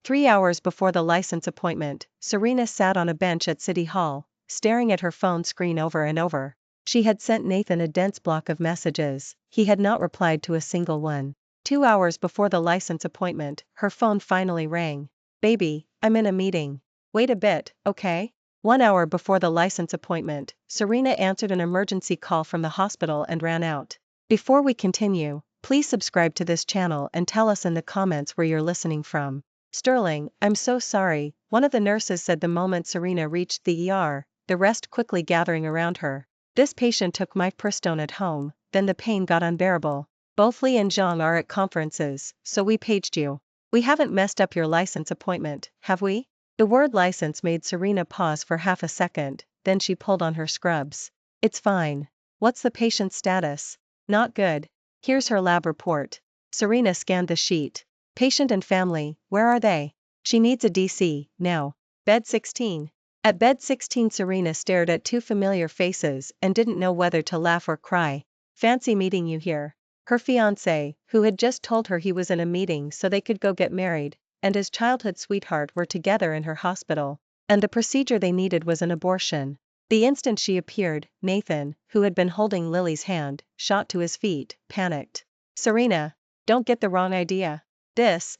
3 hours before the license appointment, Serena sat on a bench at City Hall, staring at her phone screen over and over. She had sent Nathan a dense block of messages. He had not replied to a single one. 2 hours before the license appointment, her phone finally rang. "Baby, I'm in a meeting. Wait a bit, okay?" 1 hour before the license appointment, Serena answered an emergency call from the hospital and ran out. Before we continue, please subscribe to this channel and tell us in the comments where you're listening from. "Sterling, I'm so sorry," one of the nurses said the moment Serena reached the ER, the rest quickly gathering around her. "This patient took mifepristone at home, then the pain got unbearable. Both Lee and Zhang are at conferences, so we paged you. We haven't messed up your license appointment, have we?" The word license made Serena pause for half a second, then she pulled on her scrubs. "It's fine. What's the patient's status?" "Not good. Here's her lab report." Serena scanned the sheet. "Patient and family, where are they?" "She needs a DC, now. Bed 16. At bed 16, Serena stared at two familiar faces and didn't know whether to laugh or cry. "Fancy meeting you here." Her fiancé, who had just told her he was in a meeting so they could go get married, and his childhood sweetheart were together in her hospital, and the procedure they needed was an abortion. The instant she appeared, Nathan, who had been holding Lily's hand, shot to his feet, panicked. "Serena, don't get the wrong idea.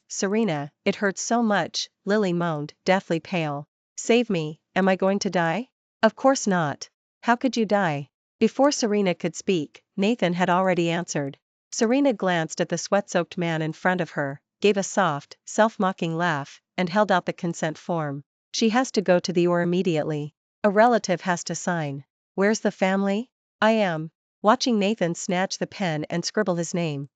Serena, it hurts so much," Lily moaned, deathly pale. "Save me, am I going to die?" "Of course not. How could you die?" Before Serena could speak, Nathan had already answered. Serena glanced at the sweat-soaked man in front of her, gave a soft, self-mocking laugh, and held out the consent form. "She has to go to the OR immediately. A relative has to sign." "Where's the family?" "I am." Watching Nathan snatch the pen and scribble his name,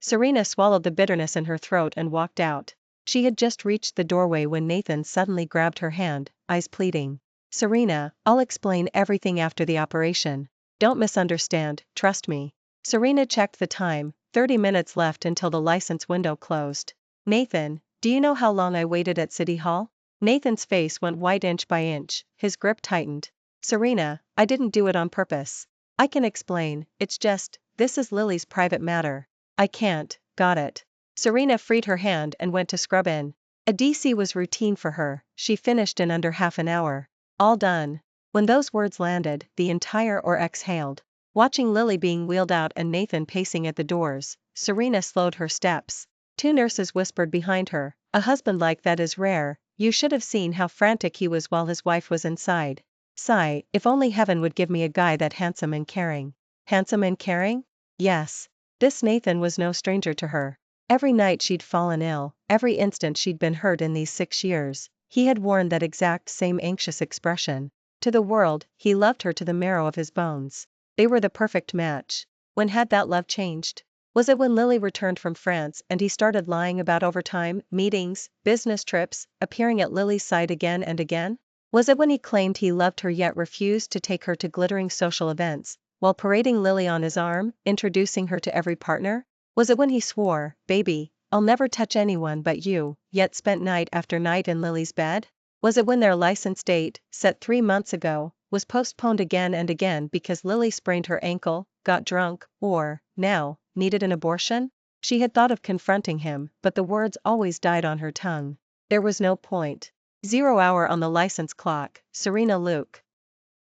Serena swallowed the bitterness in her throat and walked out. She had just reached the doorway when Nathan suddenly grabbed her hand, eyes pleading. "Serena, I'll explain everything after the operation. Don't misunderstand, trust me." Serena checked the time, 30 minutes left until the license window closed. "Nathan, do you know how long I waited at City Hall?" Nathan's face went white inch by inch, his grip tightened. "Serena, I didn't do it on purpose. I can explain, it's just, this is Lily's private matter. I can't." "Got it." Serena freed her hand and went to scrub in. A DC was routine for her, she finished in under half an hour. "All done." When those words landed, the entire OR exhaled. Watching Lily being wheeled out and Nathan pacing at the doors, Serena slowed her steps. Two nurses whispered behind her, "A husband like that is rare. You should have seen how frantic he was while his wife was inside." Sigh, if only heaven would give me a guy that handsome and caring. Handsome and caring? Yes. This Nathan was no stranger to her. Every night she'd fallen ill, every instant she'd been hurt in these 6 years, he had worn that exact same anxious expression. To the world, he loved her to the marrow of his bones. They were the perfect match. When had that love changed? Was it when Lily returned from France and he started lying about overtime, meetings, business trips, appearing at Lily's side again and again? Was it when he claimed he loved her yet refused to take her to glittering social events, while parading Lily on his arm, introducing her to every partner? Was it when he swore, "Baby, I'll never touch anyone but you," yet spent night after night in Lily's bed? Was it when their license date, set 3 months ago, was postponed again and again because Lily sprained her ankle, got drunk, or, now, needed an abortion? She had thought of confronting him, but the words always died on her tongue. There was no point. 0 hour on the license clock, Serena Luke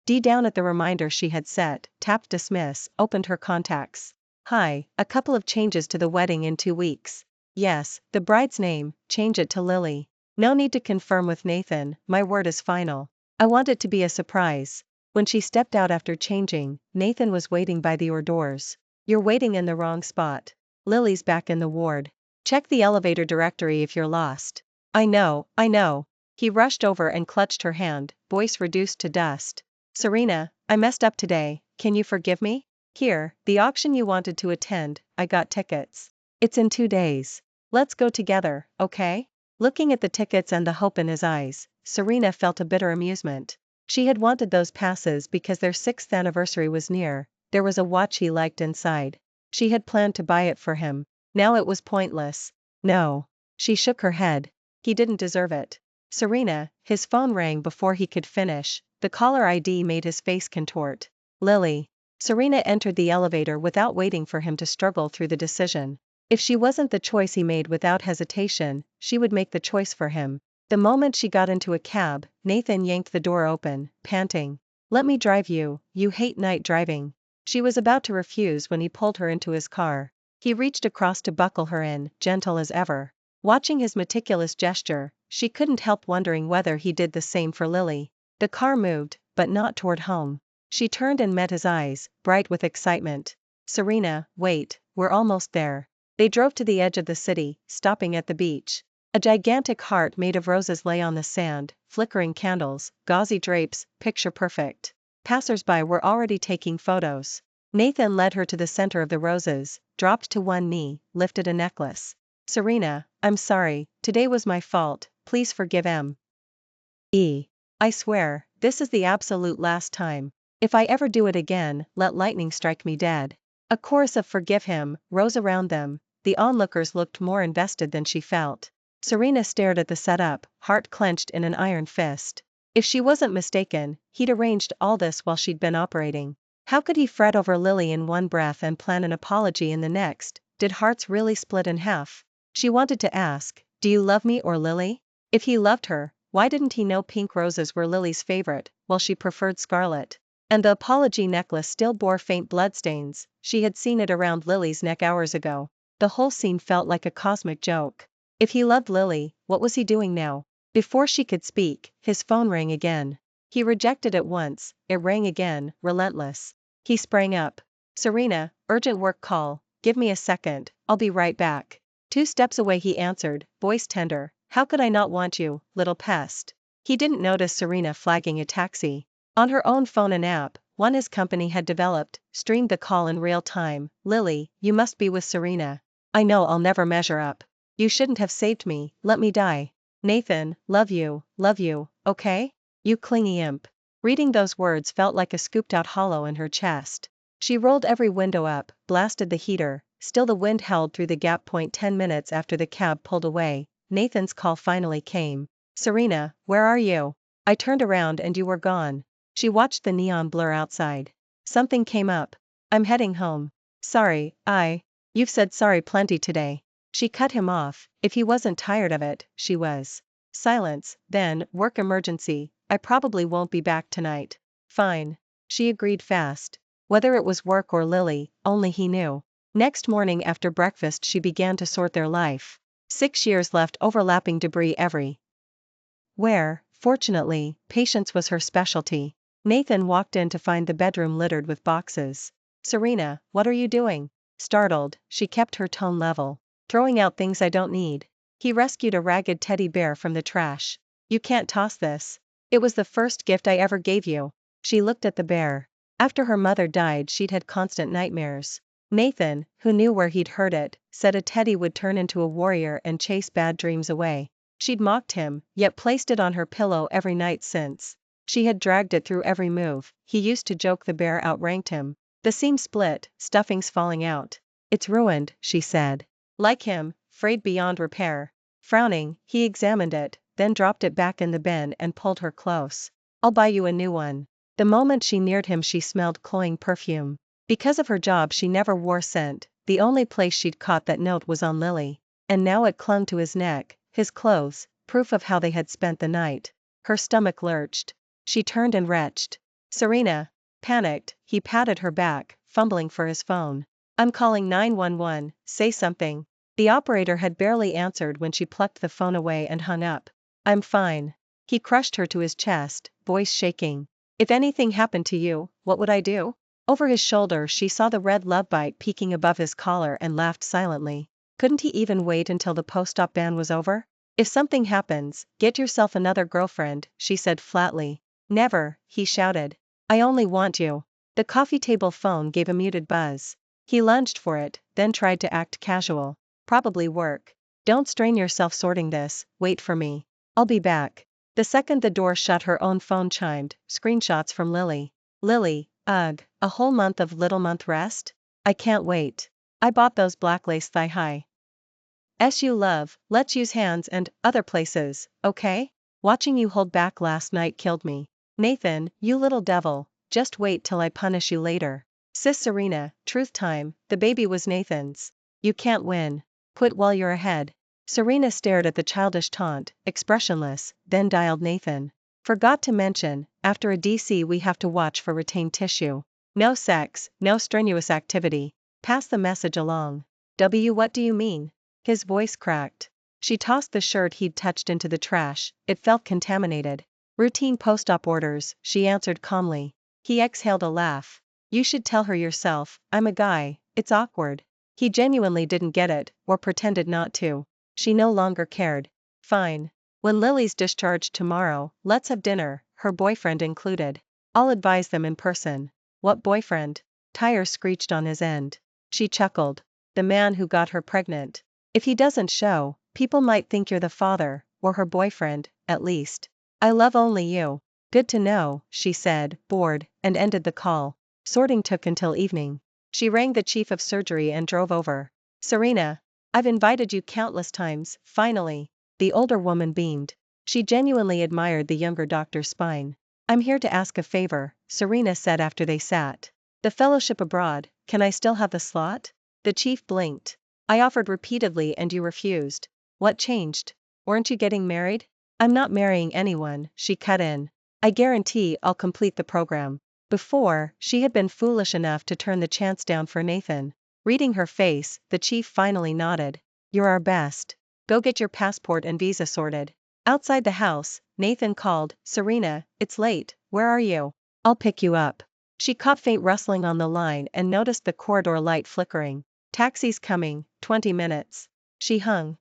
D down at the reminder she had set, tapped dismiss, opened her contacts. "Hi, a couple of changes to the wedding in 2 weeks. Yes, the bride's name, change it to Lily. No need to confirm with Nathan, my word is final. I want it to be a surprise." When she stepped out after changing, Nathan was waiting by the OR doors. "You're waiting in the wrong spot. Lily's back in the ward. Check the elevator directory if you're lost." I know. He rushed over and clutched her hand, voice reduced to dust. "Serena, I messed up today, can you forgive me? Here, the auction you wanted to attend, I got tickets. It's in 2 days. Let's go together, okay?" Looking at the tickets and the hope in his eyes, Serena felt a bitter amusement. She had wanted those passes because their 6th anniversary was near, there was a watch he liked inside. She had planned to buy it for him. Now it was pointless. No. She shook her head. He didn't deserve it. "Serena," his phone rang before he could finish, the caller ID made his face contort. "Lily." Serena entered the elevator without waiting for him to struggle through the decision. If she wasn't the choice he made without hesitation, she would make the choice for him. The moment she got into a cab, Nathan yanked the door open, panting. "Let me drive you, you hate night driving." She was about to refuse when he pulled her into his car. He reached across to buckle her in, gentle as ever. Watching his meticulous gesture, she couldn't help wondering whether he did the same for Lily. The car moved, but not toward home. She turned and met his eyes, bright with excitement. "Serena, wait, we're almost there." They drove to the edge of the city, stopping at the beach. A gigantic heart made of roses lay on the sand, flickering candles, gauzy drapes, picture perfect. Passers-by were already taking photos. Nathan led her to the center of the roses, dropped to one knee, lifted a necklace. "Serena, I'm sorry, today was my fault, please forgive me. I swear, this is the absolute last time. If I ever do it again, let lightning strike me dead." A chorus of "forgive him" rose around them. The onlookers looked more invested than she felt. Serena stared at the setup, heart clenched in an iron fist. If she wasn't mistaken, he'd arranged all this while she'd been operating. How could he fret over Lily in one breath and plan an apology in the next? Did hearts really split in half? She wanted to ask, "Do you love me or Lily?" If he loved her, why didn't he know pink roses were Lily's favorite, while she preferred scarlet? And the apology necklace still bore faint bloodstains. She had seen it around Lily's neck hours ago. The whole scene felt like a cosmic joke. If he loved Lily, what was he doing now? Before she could speak, his phone rang again. He rejected it once, it rang again, relentless. He sprang up. "Serena, urgent work call, give me a second, I'll be right back." 2 steps away he answered, voice tender, "How could I not want you, little pest?" He didn't notice Serena flagging a taxi. On her own phone an app, one his company had developed, streamed the call in real time. "Lily, you must be with Serena. I know I'll never measure up. You shouldn't have saved me, let me die. Nathan, love you, okay? You clingy imp." Reading those words felt like a scooped-out hollow in her chest. She rolled every window up, blasted the heater, still the wind howled through the gap. 10 minutes after the cab pulled away, Nathan's call finally came. "Serena, where are you? I turned around and you were gone." She watched the neon blur outside. Something came up. "I'm heading home. Sorry, You've said sorry plenty today." She cut him off. If he wasn't tired of it, she was. Silence, then, "Work emergency, I probably won't be back tonight." "Fine." She agreed fast. Whether it was work or Lily, only he knew. Next morning after breakfast she began to sort their life. 6 years left overlapping debris everywhere. Fortunately, patience was her specialty. Nathan walked in to find the bedroom littered with boxes. "Serena, what are you doing?" Startled, she kept her tone level. "Throwing out things I don't need." He rescued a ragged teddy bear from the trash. "You can't toss this. It was the first gift I ever gave you." She looked at the bear. After her mother died she'd had constant nightmares. Nathan, who knew where he'd heard it, said a teddy would turn into a warrior and chase bad dreams away. She'd mocked him, yet placed it on her pillow every night since. She had dragged it through every move. He used to joke the bear outranked him. The seam split, stuffing's falling out. "It's ruined," she said. Like him, frayed beyond repair. Frowning, he examined it, then dropped it back in the bin and pulled her close. "I'll buy you a new one." The moment she neared him she smelled cloying perfume. Because of her job she never wore scent, the only place she'd caught that note was on Lily. And now it clung to his neck, his clothes, proof of how they had spent the night. Her stomach lurched. She turned and retched. "Serena." Panicked, he patted her back, fumbling for his phone. "I'm calling 911, say something." The operator had barely answered when she plucked the phone away and hung up. "I'm fine." He crushed her to his chest, voice shaking. "If anything happened to you, what would I do?" Over his shoulder she saw the red love bite peeking above his collar and laughed silently. Couldn't he even wait until the post-op ban was over? "If something happens, get yourself another girlfriend," she said flatly. "Never," he shouted. "I only want you." The coffee table phone gave a muted buzz. He lunged for it, then tried to act casual. "Probably work. Don't strain yourself sorting this, wait for me. I'll be back." The second the door shut her own phone chimed, screenshots from Lily. "Lily, ugh, a whole month of little month rest? I can't wait. I bought those black lace thigh-high you love, let's use hands and other places, okay? Watching you hold back last night killed me. Nathan, you little devil, just wait till I punish you later." Sis Serena, truth time, the baby was Nathan's. You can't win. Quit while you're ahead. Serena stared at the childish taunt, expressionless, then dialed Nathan. Forgot to mention, after a DC we have to watch for retained tissue. No sex, no strenuous activity. Pass the message along. What do you mean? His voice cracked. She tossed the shirt he'd touched into the trash, it felt contaminated. Routine post-op orders, she answered calmly. He exhaled a laugh. You should tell her yourself, I'm a guy, it's awkward. He genuinely didn't get it, or pretended not to. She no longer cared. Fine. When Lily's discharged tomorrow, let's have dinner, her boyfriend included. I'll advise them in person. What boyfriend? Tire screeched on his end. She chuckled. The man who got her pregnant. If he doesn't show, people might think you're the father, or her boyfriend, at least. I love only you. Good to know, she said, bored, and ended the call. Sorting took until evening. She rang the chief of surgery and drove over. Serena, I've invited you countless times, finally. The older woman beamed. She genuinely admired the younger doctor's spine. I'm here to ask a favor, Serena said after they sat. The fellowship abroad, can I still have the slot? The chief blinked. I offered repeatedly and you refused. What changed? Weren't you getting married? I'm not marrying anyone, she cut in. I guarantee I'll complete the program. Before, she had been foolish enough to turn the chance down for Nathan. Reading her face, the chief finally nodded. You're our best. Go get your passport and visa sorted. Outside the house, Nathan called, Serena, it's late, where are you? I'll pick you up. She caught faint rustling on the line and noticed the corridor light flickering. Taxi's coming, 20 minutes. She hung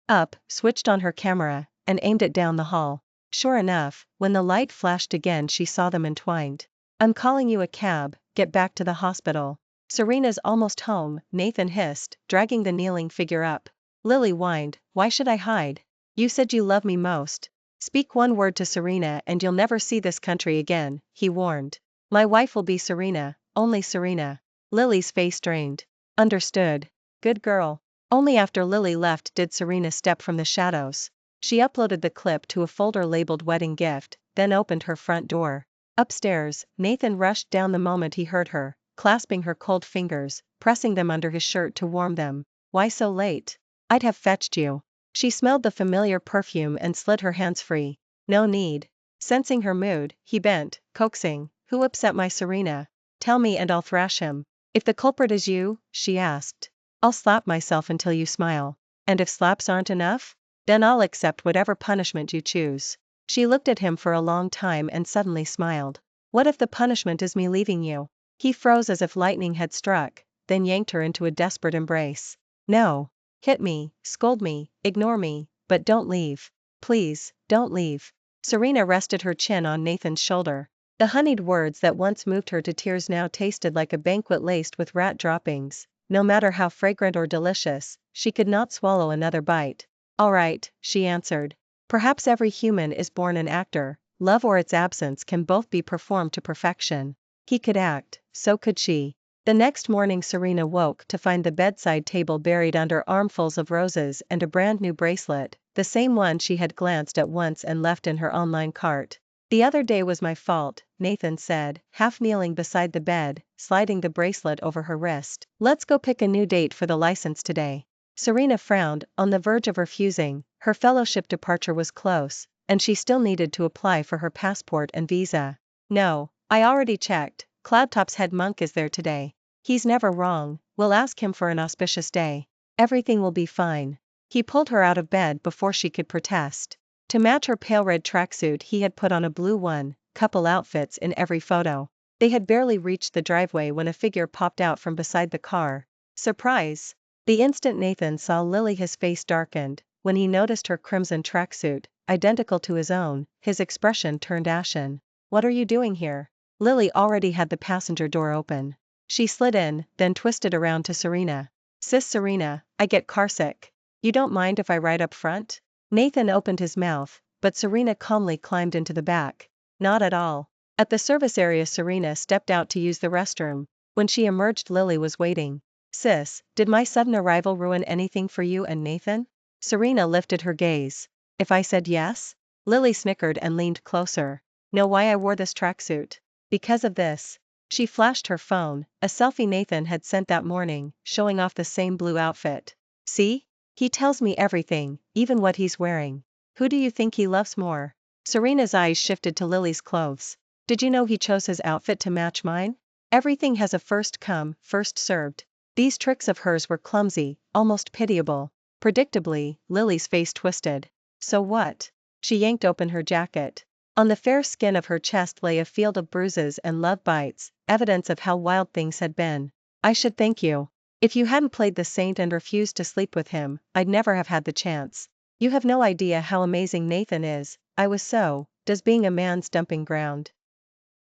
up, switched on her camera, and aimed it down the hall. Sure enough, when the light flashed again she saw them entwined. I'm calling you a cab, get back to the hospital. Serena's almost home, Nathan hissed, dragging the kneeling figure up. Lily whined, why should I hide? You said you love me most. Speak one word to Serena and you'll never see this country again, he warned. My wife will be Serena, only Serena. Lily's face drained. Understood. Good girl. Only after Lily left did Serena step from the shadows. She uploaded the clip to a folder labeled wedding gift, then opened her front door. Upstairs, Nathan rushed down the moment he heard her, clasping her cold fingers, pressing them under his shirt to warm them. Why so late? I'd have fetched you. She smelled the familiar perfume and slid her hands free. No need. Sensing her mood, he bent, coaxing, who upset my Serena? Tell me and I'll thrash him. If the culprit is you, she asked. I'll slap myself until you smile. And if slaps aren't enough? Then I'll accept whatever punishment you choose. She looked at him for a long time and suddenly smiled. What if the punishment is me leaving you? He froze as if lightning had struck, then yanked her into a desperate embrace. No. Hit me, scold me, ignore me, but don't leave. Please, don't leave. Serena rested her chin on Nathan's shoulder. The honeyed words that once moved her to tears now tasted like a banquet laced with rat droppings. No matter how fragrant or delicious, she could not swallow another bite. All right, she answered. Perhaps every human is born an actor. Love or its absence can both be performed to perfection. He could act, so could she. The next morning Serena woke to find the bedside table buried under armfuls of roses and a brand new bracelet, the same one she had glanced at once and left in her online cart. The other day was my fault, Nathan said, half kneeling beside the bed, sliding the bracelet over her wrist. Let's go pick a new date for the license today. Serena frowned, on the verge of refusing. Her fellowship departure was close, and she still needed to apply for her passport and visa. No, I already checked. Cloudtop's head monk is there today. He's never wrong, we'll ask him for an auspicious day. Everything will be fine. He pulled her out of bed before she could protest. To match her pale red tracksuit he had put on a blue one, couple outfits in every photo. They had barely reached the driveway when a figure popped out from beside the car. Surprise! The instant Nathan saw Lily his face darkened. When he noticed her crimson tracksuit, identical to his own, his expression turned ashen. What are you doing here? Lily already had the passenger door open. She slid in, then twisted around to Serena. Sis Serena, I get carsick. You don't mind if I ride up front? Nathan opened his mouth, but Serena calmly climbed into the back. Not at all. At the service area Serena stepped out to use the restroom. When she emerged Lily was waiting. Sis, did my sudden arrival ruin anything for you and Nathan? Serena lifted her gaze. If I said yes? Lily snickered and leaned closer. Know why I wore this tracksuit? Because of this. She flashed her phone, a selfie Nathan had sent that morning, showing off the same blue outfit. See? He tells me everything, even what he's wearing. Who do you think he loves more? Serena's eyes shifted to Lily's clothes. Did you know he chose his outfit to match mine? Everything has a first come, first served. These tricks of hers were clumsy, almost pitiable. Predictably, Lily's face twisted. So what? She yanked open her jacket. On the fair skin of her chest lay a field of bruises and love bites, evidence of how wild things had been. I should thank you. If you hadn't played the saint and refused to sleep with him, I'd never have had the chance. You have no idea how amazing Nathan is. Does being a man's dumping ground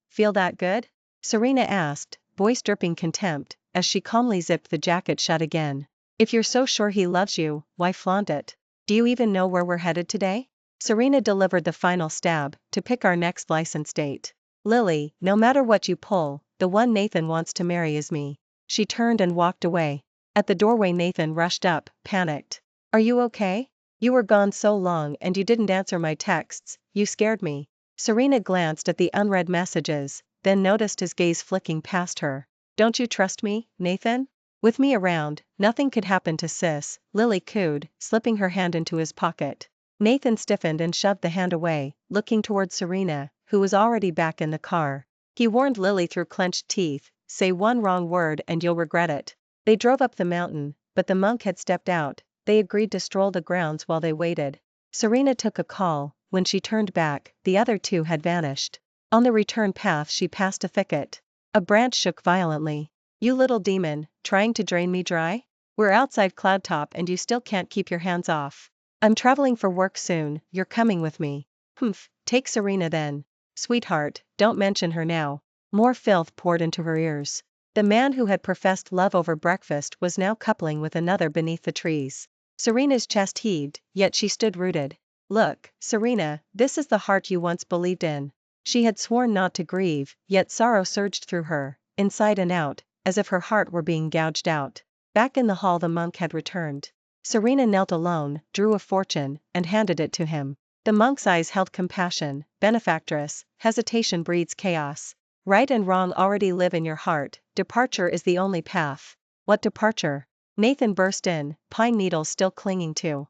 feel that good? Serena asked, voice dripping contempt, as she calmly zipped the jacket shut again. If you're so sure he loves you, why flaunt it? Do you even know where we're headed today? Serena delivered the final stab, to pick our next license date. Lily, no matter what you pull, the one Nathan wants to marry is me. She turned and walked away. At the doorway Nathan rushed up, panicked. Are you okay? You were gone so long and you didn't answer my texts, you scared me. Serena glanced at the unread messages, then noticed his gaze flicking past her. Don't you trust me, Nathan? With me around, nothing could happen to sis, Lily cooed, slipping her hand into his pocket. Nathan stiffened and shoved the hand away, looking toward Serena, who was already back in the car. He warned Lily through clenched teeth, say one wrong word and you'll regret it. They drove up the mountain, but the monk had stepped out. They agreed to stroll the grounds while they waited. Serena took a call. When she turned back, the other two had vanished. On the return path she passed a thicket. A branch shook violently. You little demon, trying to drain me dry? We're outside Cloudtop and you still can't keep your hands off. I'm traveling for work soon, you're coming with me. Humph, take Serena then. Sweetheart, don't mention her now. More filth poured into her ears. The man who had professed love over breakfast was now coupling with another beneath the trees. Serena's chest heaved, yet she stood rooted. Look, Serena, this is the heart you once believed in. She had sworn not to grieve, yet sorrow surged through her, inside and out, as if her heart were being gouged out. Back in the hall the monk had returned. Serena knelt alone, drew a fortune, and handed it to him. The monk's eyes held compassion. Benefactress, hesitation breeds chaos. Right and wrong already live in your heart, departure is the only path. What departure? Nathan burst in, pine needles still clinging to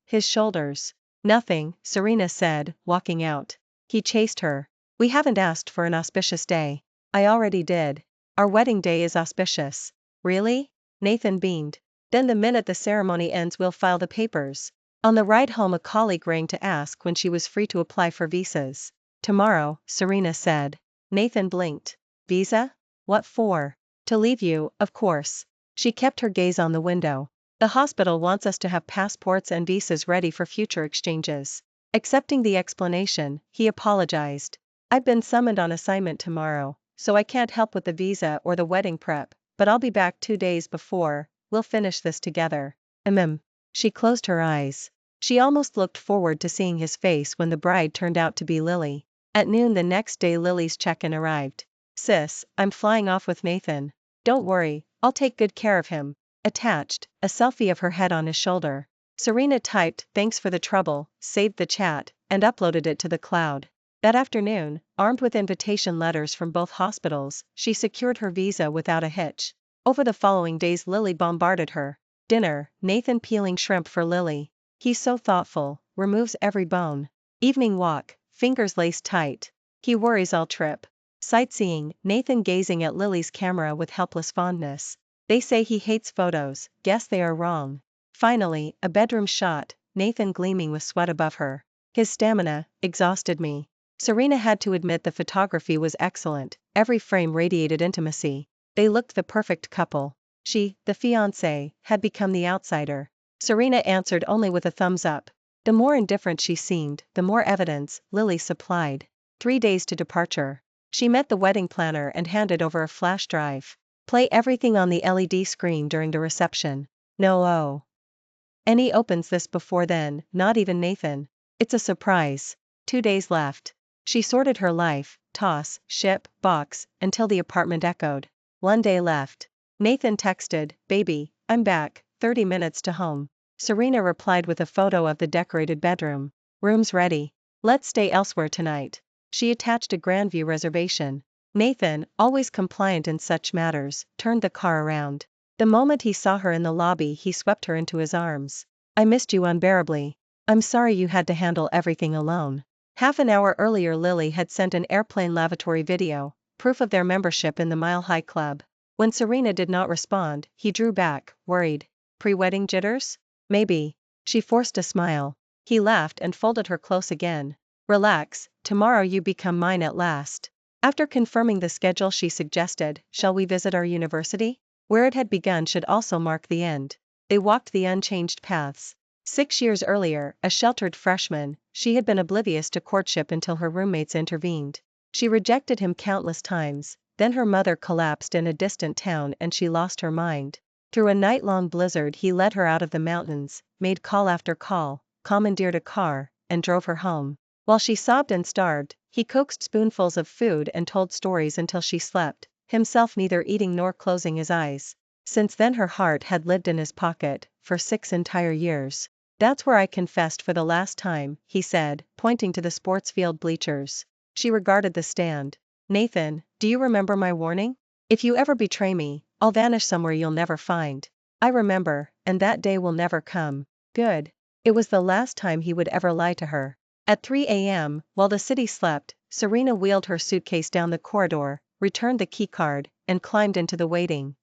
his shoulders. Nothing, Serena said, walking out. He chased her. We haven't asked for an auspicious day. I already did. Our wedding day is auspicious. Really? Nathan beamed. Then the minute the ceremony ends we'll file the papers. On the ride home a colleague rang to ask when she was free to apply for visas. Tomorrow, Serena said. Nathan blinked. Visa? What for? To leave you, of course. She kept her gaze on the window. The hospital wants us to have passports and visas ready for future exchanges. Accepting the explanation, he apologized. I've been summoned on assignment tomorrow, so I can't help with the visa or the wedding prep, but I'll be back 2 days before. We'll finish this together. She closed her eyes. She almost looked forward to seeing his face when the bride turned out to be Lily. At noon the next day Lily's check-in arrived. Sis, I'm flying off with Nathan. Don't worry, I'll take good care of him. Attached, a selfie of her head on his shoulder. Serena typed, thanks for the trouble, saved the chat, and uploaded it to the cloud. That afternoon, armed with invitation letters from both hospitals, she secured her visa without a hitch. Over the following days Lily bombarded her. Dinner, Nathan peeling shrimp for Lily. He's so thoughtful, removes every bone. Evening walk, fingers laced tight. He worries I'll trip. Sightseeing, Nathan gazing at Lily's camera with helpless fondness. They say he hates photos, guess they are wrong. Finally, a bedroom shot, Nathan gleaming with sweat above her. His stamina exhausted me. Serena had to admit the photography was excellent, every frame radiated intimacy. They looked the perfect couple. She, the fiancé, had become the outsider. Serena answered only with a thumbs up. The more indifferent she seemed, the more evidence Lily supplied. 3 days to departure. She met the wedding planner and handed over a flash drive. Play everything on the LED screen during the reception. No. Any opens this before then, not even Nathan. It's a surprise. 2 days left. She sorted her life, toss, ship, box, until the apartment echoed. 1 day left. Nathan texted, baby, I'm back, 30 minutes to home. Serena replied with a photo of the decorated bedroom. Room's ready. Let's stay elsewhere tonight. She attached a Grandview reservation. Nathan, always compliant in such matters, turned the car around. The moment he saw her in the lobby, he swept her into his arms. I missed you unbearably. I'm sorry you had to handle everything alone. Half an hour earlier Lily had sent an airplane lavatory video, proof of their membership in the Mile High Club. When Serena did not respond, he drew back, worried. Pre-wedding jitters? Maybe. She forced a smile. He laughed and folded her close again. Relax, tomorrow you become mine at last. After confirming the schedule she suggested, shall we visit our university? Where it had begun should also mark the end. They walked the unchanged paths. 6 years earlier, a sheltered freshman, she had been oblivious to courtship until her roommates intervened. She rejected him countless times, then her mother collapsed in a distant town and she lost her mind. Through a night-long blizzard he led her out of the mountains, made call after call, commandeered a car, and drove her home. While she sobbed and starved, he coaxed spoonfuls of food and told stories until she slept, himself neither eating nor closing his eyes. Since then her heart had lived in his pocket, for 6 entire years. That's where I confessed for the last time, he said, pointing to the sports field bleachers. She regarded the stand. Nathan, do you remember my warning? If you ever betray me, I'll vanish somewhere you'll never find. I remember, and that day will never come. Good. It was the last time he would ever lie to her. At 3 a.m., while the city slept, Serena wheeled her suitcase down the corridor, returned the keycard, and climbed into the waiting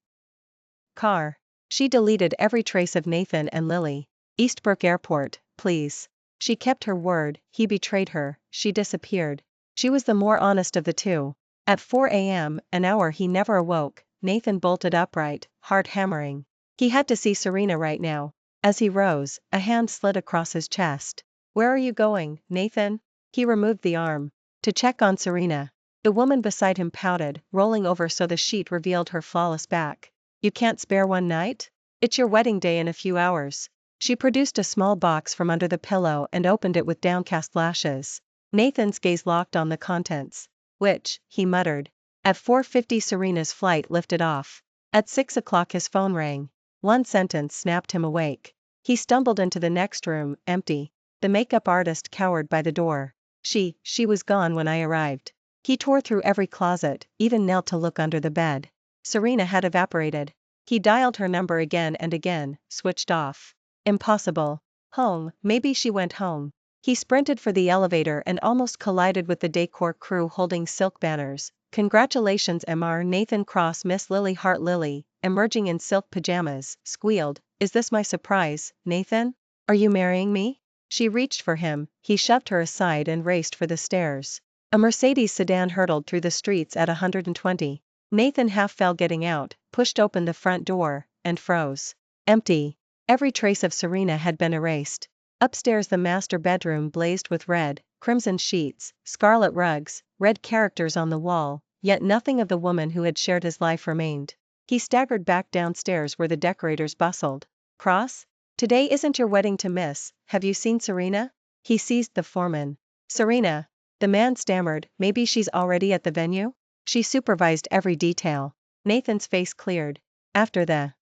car. She deleted every trace of Nathan and Lily. Eastbrook Airport, please. She kept her word, he betrayed her, she disappeared. She was the more honest of the two. At 4 a.m., an hour he never awoke, Nathan bolted upright, heart hammering. He had to see Serena right now. As he rose, a hand slid across his chest. Where are you going, Nathan? He removed the arm. To check on Serena. The woman beside him pouted, rolling over so the sheet revealed her flawless back. You can't spare one night? It's your wedding day in a few hours. She produced a small box from under the pillow and opened it with downcast lashes. Nathan's gaze locked on the contents. Which, he muttered. At 4:50 Serena's flight lifted off. At 6 o'clock his phone rang. One sentence snapped him awake. He stumbled into the next room, empty. The makeup artist cowered by the door. She was gone when I arrived. He tore through every closet, even knelt to look under the bed. Serena had evaporated. He dialed her number again and again, switched off. Impossible. Home, maybe she went home. He sprinted for the elevator and almost collided with the decor crew holding silk banners. Congratulations Mr. Nathan Cross Miss Lily Hart Lily, emerging in silk pajamas, squealed, is this my surprise, Nathan? Are you marrying me? She reached for him, he shoved her aside and raced for the stairs. A Mercedes sedan hurtled through the streets at 120. Nathan half fell getting out, pushed open the front door, and froze. Empty. Every trace of Serena had been erased. Upstairs the master bedroom blazed with red, crimson sheets, scarlet rugs, red characters on the wall, yet nothing of the woman who had shared his life remained. He staggered back downstairs where the decorators bustled. Cross? Today isn't your wedding to miss, have you seen Serena? He seized the foreman. Serena. The man stammered, maybe she's already at the venue? She supervised every detail. Nathan's face cleared. After the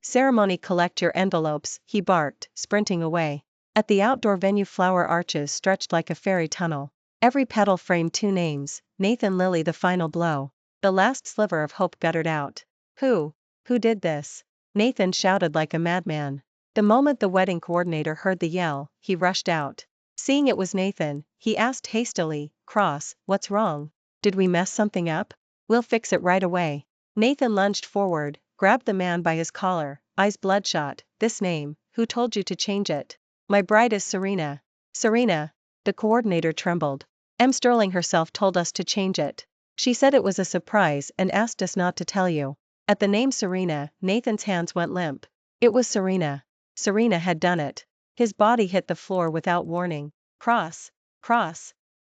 ceremony collect your envelopes, he barked, sprinting away. At the outdoor venue flower arches stretched like a fairy tunnel. Every petal framed 2 names, Nathan Lily the final blow. The last sliver of hope guttered out. Who did this? Nathan shouted like a madman. The moment the wedding coordinator heard the yell, he rushed out. Seeing it was Nathan, he asked hastily, Cross, what's wrong? Did we mess something up? We'll fix it right away. Nathan lunged forward, grabbed the man by his collar, eyes bloodshot. This name, who told you to change it? My bride is Serena. Serena. The coordinator trembled. M. Sterling herself told us to change it. She said it was a surprise and asked us not to tell you. At the name Serena, Nathan's hands went limp. It was Serena. Serena had done it. His body hit the floor without warning. Cross.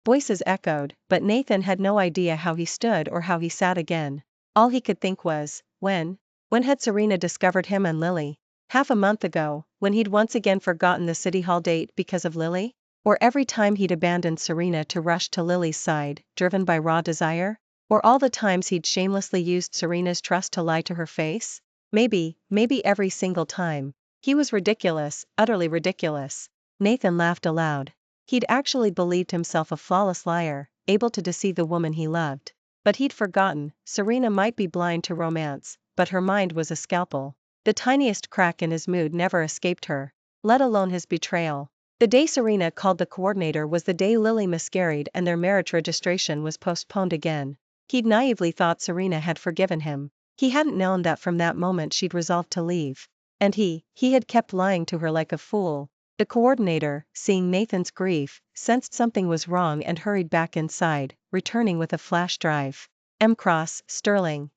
Voices echoed, but Nathan had no idea how he stood or how he sat again. All he could think was, when had Serena discovered him and Lily? Half a month ago, when he'd once again forgotten the City Hall date because of Lily? Or every time he'd abandoned Serena to rush to Lily's side, driven by raw desire? Or all the times he'd shamelessly used Serena's trust to lie to her face? Maybe every single time. He was ridiculous, utterly ridiculous. Nathan laughed aloud. He'd actually believed himself a flawless liar, able to deceive the woman he loved. But he'd forgotten, Serena might be blind to romance, but her mind was a scalpel. The tiniest crack in his mood never escaped her, let alone his betrayal. The day Serena called the coordinator was the day Lily miscarried and their marriage registration was postponed again. He'd naively thought Serena had forgiven him. He hadn't known that from that moment she'd resolved to leave. And he had kept lying to her like a fool. The coordinator, seeing Nathan's grief, sensed something was wrong and hurried back inside, returning with a flash drive. Sterling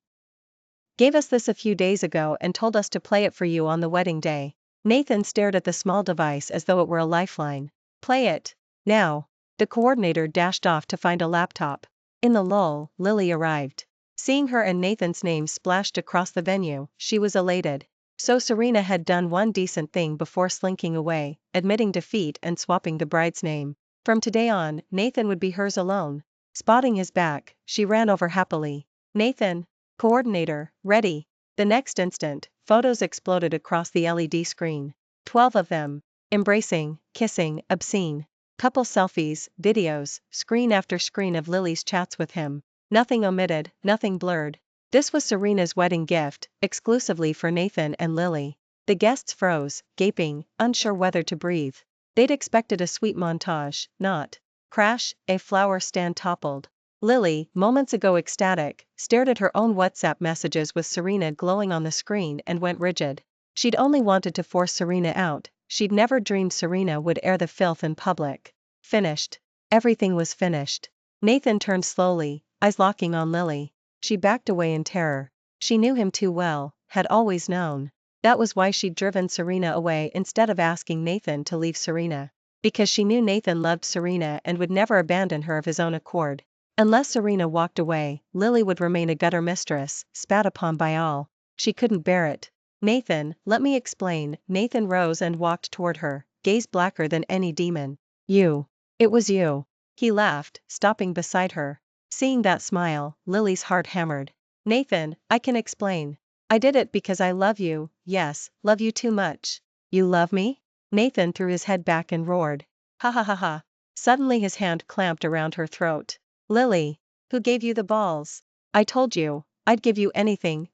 gave us this a few days ago and told us to play it for you on the wedding day. Nathan stared at the small device as though it were a lifeline. Play it. Now. The coordinator dashed off to find a laptop. In the lull, Lily arrived. Seeing her and Nathan's name splashed across the venue, she was elated. So Serena had done one decent thing before slinking away, admitting defeat and swapping the bride's name. From today on, Nathan would be hers alone. Spotting his back, she ran over happily. Nathan. Coordinator, ready. The next instant, photos exploded across the LED screen. 12 of them. Embracing, kissing, obscene. Couple selfies, videos, screen after screen of Lily's chats with him. Nothing omitted, nothing blurred. This was Serena's wedding gift, exclusively for Nathan and Lily. The guests froze, gaping, unsure whether to breathe. They'd expected a sweet montage, not crash, a flower stand toppled. Lily, moments ago ecstatic, stared at her own WhatsApp messages with Serena glowing on the screen and went rigid. She'd only wanted to force Serena out, she'd never dreamed Serena would air the filth in public. Finished. Everything was finished. Nathan turned slowly, eyes locking on Lily. She backed away in terror. She knew him too well, had always known. That was why she'd driven Serena away instead of asking Nathan to leave Serena. Because she knew Nathan loved Serena and would never abandon her of his own accord. Unless Serena walked away, Lily would remain a gutter mistress, spat upon by all. She couldn't bear it. Nathan, let me explain. Nathan rose and walked toward her, gaze blacker than any demon. You. It was you. He laughed, stopping beside her. Seeing that smile, Lily's heart hammered. Nathan, I can explain. I did it because I love you, yes, love you too much. You love me? Nathan threw his head back and roared. Ha ha ha ha. Suddenly his hand clamped around her throat. Lily. Who gave you the balls? I told you, I'd give you anything,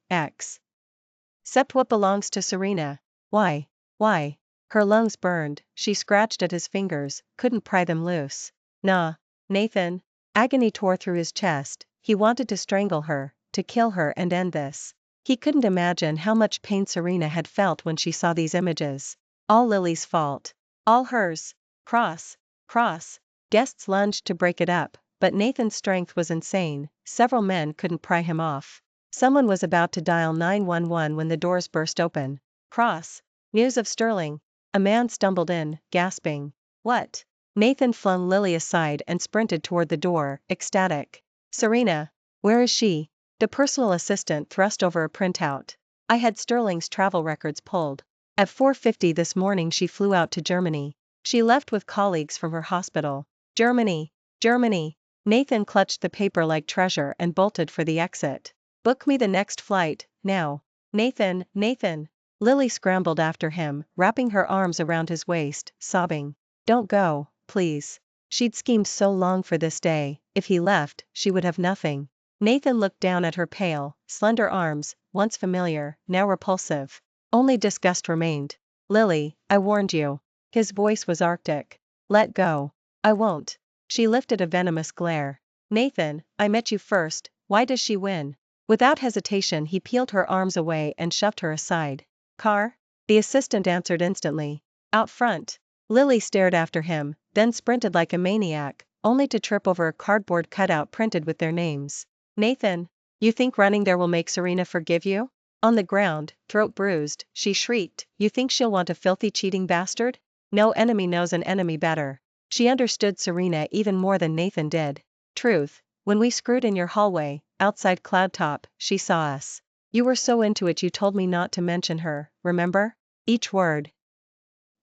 except what belongs to Serena. Why? Why? Her lungs burned, she scratched at his fingers, couldn't pry them loose. Nah. Nathan. Agony tore through his chest, he wanted to strangle her, to kill her and end this. He couldn't imagine how much pain Serena had felt when she saw these images. All Lily's fault. All hers. Cross. Guests lunged to break it up, but Nathan's strength was insane, several men couldn't pry him off. Someone was about to dial 911 when the doors burst open. News of Sterling. A man stumbled in, gasping. What? Nathan flung Lily aside and sprinted toward the door, ecstatic. Serena. Where is she? The personal assistant thrust over a printout. I had Sterling's travel records pulled. At 4:50 this morning she flew out to Germany. She left with colleagues from her hospital. Germany. Nathan clutched the paper like treasure and bolted for the exit. Book me the next flight, now. Nathan. Lily scrambled after him, wrapping her arms around his waist, sobbing. Don't go, please. She'd schemed so long for this day, if he left, she would have nothing. Nathan looked down at her pale, slender arms, once familiar, now repulsive. Only disgust remained. Lily, I warned you. His voice was arctic. Let go. I won't. She lifted a venomous glare. Nathan, I met you first, why does she win? Without hesitation he peeled her arms away and shoved her aside. Car? The assistant answered instantly. Out front. Lily stared after him, then sprinted like a maniac, only to trip over a cardboard cutout printed with their names. Nathan, you think running there will make Serena forgive you? On the ground, throat bruised, she shrieked, you think she'll want a filthy cheating bastard? No enemy knows an enemy better. She understood Serena even more than Nathan did. Truth, when we screwed in your hallway, outside Cloudtop, she saw us. You were so into it you told me not to mention her, remember? Each word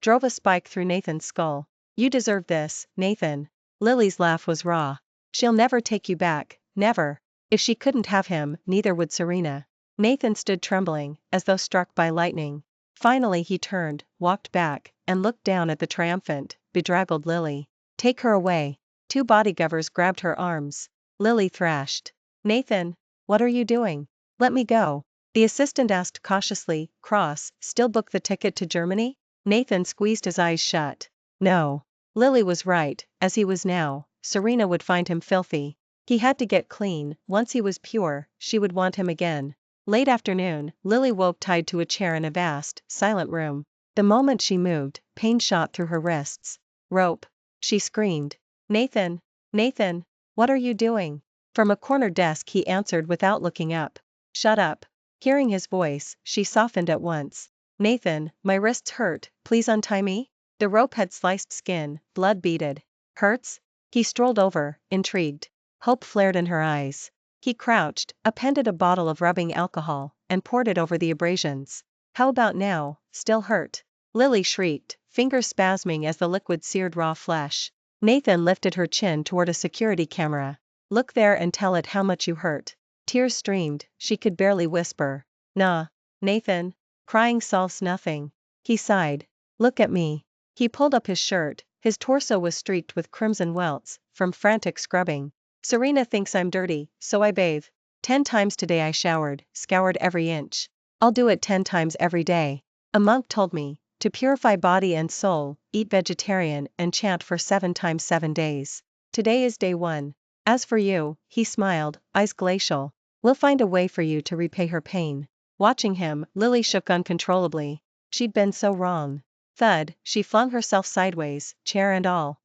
drove a spike through Nathan's skull. You deserve this, Nathan. Lily's laugh was raw. She'll never take you back, never. If she couldn't have him, neither would Serena. Nathan stood trembling, as though struck by lightning. Finally he turned, walked back, and looked down at the triumphant, bedraggled Lily. Take her away. Two bodyguards grabbed her arms. Lily thrashed. Nathan, what are you doing? Let me go. The assistant asked cautiously, cross, still book the ticket to Germany? Nathan squeezed his eyes shut. No. Lily was right, as he was now, Serena would find him filthy. He had to get clean. Once he was pure, she would want him again. Late afternoon, Lily woke tied to a chair in a vast, silent room. The moment she moved, pain shot through her wrists. Rope. She screamed. Nathan! Nathan! What are you doing? From a corner desk he answered without looking up. Shut up. Hearing his voice, she softened at once. Nathan, my wrists hurt, please untie me? The rope had sliced skin, blood beaded. Hurts? He strolled over, intrigued. Hope flared in her eyes. He crouched, appended a bottle of rubbing alcohol, and poured it over the abrasions. How about now, still hurt? Lily shrieked, fingers spasming as the liquid seared raw flesh. Nathan lifted her chin toward a security camera. Look there and tell it how much you hurt. Tears streamed, she could barely whisper. Nah. Nathan. Crying solves nothing. He sighed. Look at me. He pulled up his shirt, his torso was streaked with crimson welts, from frantic scrubbing. Serena thinks I'm dirty, so I bathe. 10 times today I showered, scoured every inch. I'll do it 10 times every day. A monk told me, to purify body and soul, eat vegetarian and chant for 7 times 7 days. Today is day 1. As for you, he smiled, eyes glacial. We'll find a way for you to repay her pain. Watching him, Lily shook uncontrollably. She'd been so wrong. Thud, she flung herself sideways, chair and all,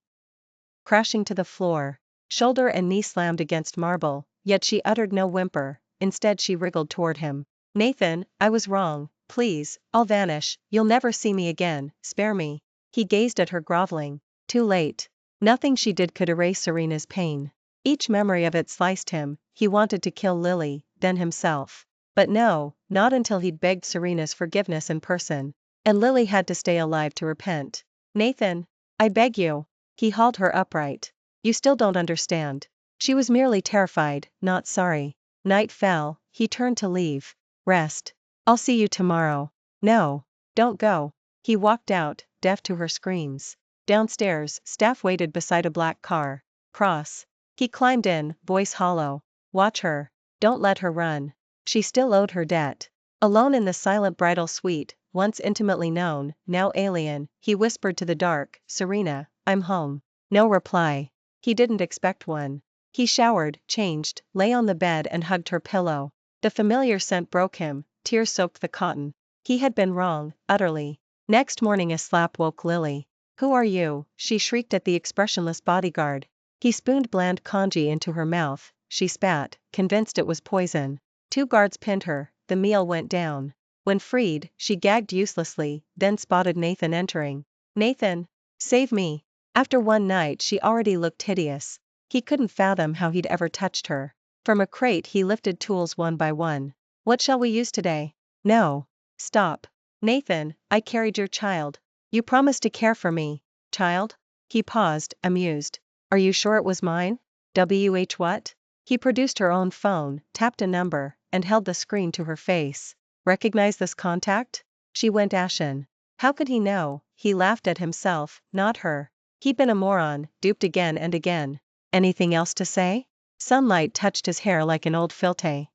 crashing to the floor. Shoulder and knee slammed against marble, yet she uttered no whimper. Instead she wriggled toward him. Nathan, I was wrong, please, I'll vanish, you'll never see me again, spare me. He gazed at her groveling. Too late. Nothing she did could erase Serena's pain. Each memory of it sliced him. He wanted to kill Lily, then himself. But no, not until he'd begged Serena's forgiveness in person. And Lily had to stay alive to repent. Nathan, I beg you. He hauled her upright. You still don't understand. She was merely terrified, not sorry. Night fell, he turned to leave. Rest. I'll see you tomorrow. No. Don't go. He walked out, deaf to her screams. Downstairs, staff waited beside a black car. Cross. He climbed in, voice hollow. Watch her. Don't let her run. She still owed her debt. Alone in the silent bridal suite, once intimately known, now alien, he whispered to the dark, Serena, I'm home. No reply. He didn't expect one. He showered, changed, lay on the bed and hugged her pillow. The familiar scent broke him, tears soaked the cotton. He had been wrong, utterly. Next morning a slap woke Lily. Who are you? She shrieked at the expressionless bodyguard. He spooned bland congee into her mouth. She spat, convinced it was poison. 2 guards pinned her. The meal went down. When freed, she gagged uselessly, then spotted Nathan entering. Nathan! Save me! After one night she already looked hideous. He couldn't fathom how he'd ever touched her. From a crate he lifted tools one by one. What shall we use today? No. Stop. Nathan, I carried your child. You promised to care for me. Child? He paused, amused. Are you sure it was mine? What? He produced her own phone, tapped a number, and held the screen to her face. Recognize this contact? She went ashen. How could he know? He laughed at himself, not her. He'd been a moron, duped again and again. Anything else to say? Sunlight touched his hair like an old filte.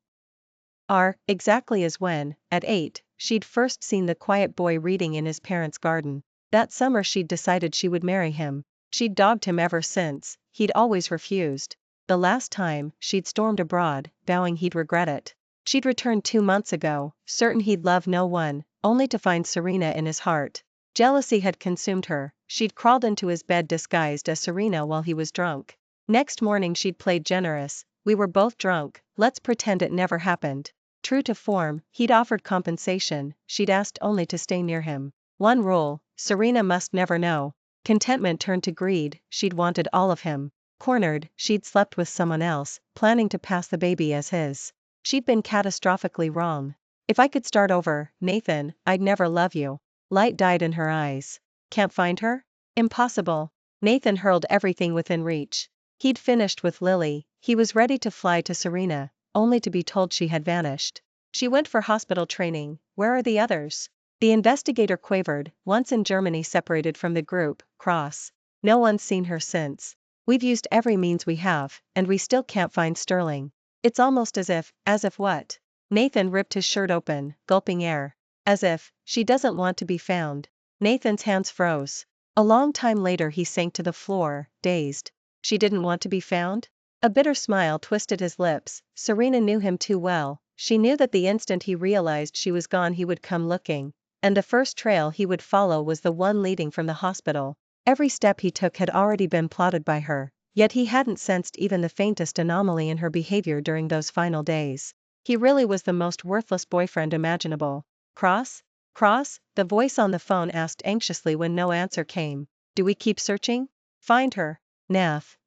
Exactly as when, at 8, she'd first seen the quiet boy reading in his parents' garden. That summer she'd decided she would marry him. She'd dogged him ever since, he'd always refused. The last time, she'd stormed abroad, vowing he'd regret it. She'd returned 2 months ago, certain he'd love no one, only to find Serena in his heart. Jealousy had consumed her. She'd crawled into his bed disguised as Serena while he was drunk. Next morning she'd played generous. We were both drunk, let's pretend it never happened. True to form, he'd offered compensation, she'd asked only to stay near him. One rule, Serena must never know. Contentment turned to greed, she'd wanted all of him. Cornered, she'd slept with someone else, planning to pass the baby as his. She'd been catastrophically wrong. If I could start over, Nathan, I'd never love you. Light died in her eyes. Can't find her? Impossible. Nathan hurled everything within reach. He'd finished with Lily, he was ready to fly to Serena, only to be told she had vanished. She went for hospital training. Where are the others? The investigator quavered, once in Germany separated from the group, cross. No one's seen her since. We've used every means we have, and we still can't find Sterling. It's almost as if what? Nathan ripped his shirt open, gulping air. As if, she doesn't want to be found. Nathan's hands froze. A long time later he sank to the floor, dazed. She didn't want to be found? A bitter smile twisted his lips. Serena knew him too well. She knew that the instant he realized she was gone he would come looking. And the first trail he would follow was the one leading from the hospital. Every step he took had already been plotted by her. Yet he hadn't sensed even the faintest anomaly in her behavior during those final days. He really was the most worthless boyfriend imaginable. Cross? Cross? The voice on the phone asked anxiously when no answer came. Do we keep searching? Find her. Nath.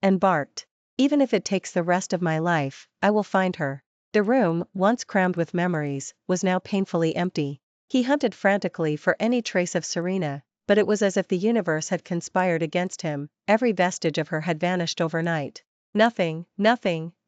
And barked. Even if it takes the rest of my life, I will find her. The room, once crammed with memories, was now painfully empty. He hunted frantically for any trace of Serena, but it was as if the universe had conspired against him. Every vestige of her had vanished overnight. Nothing,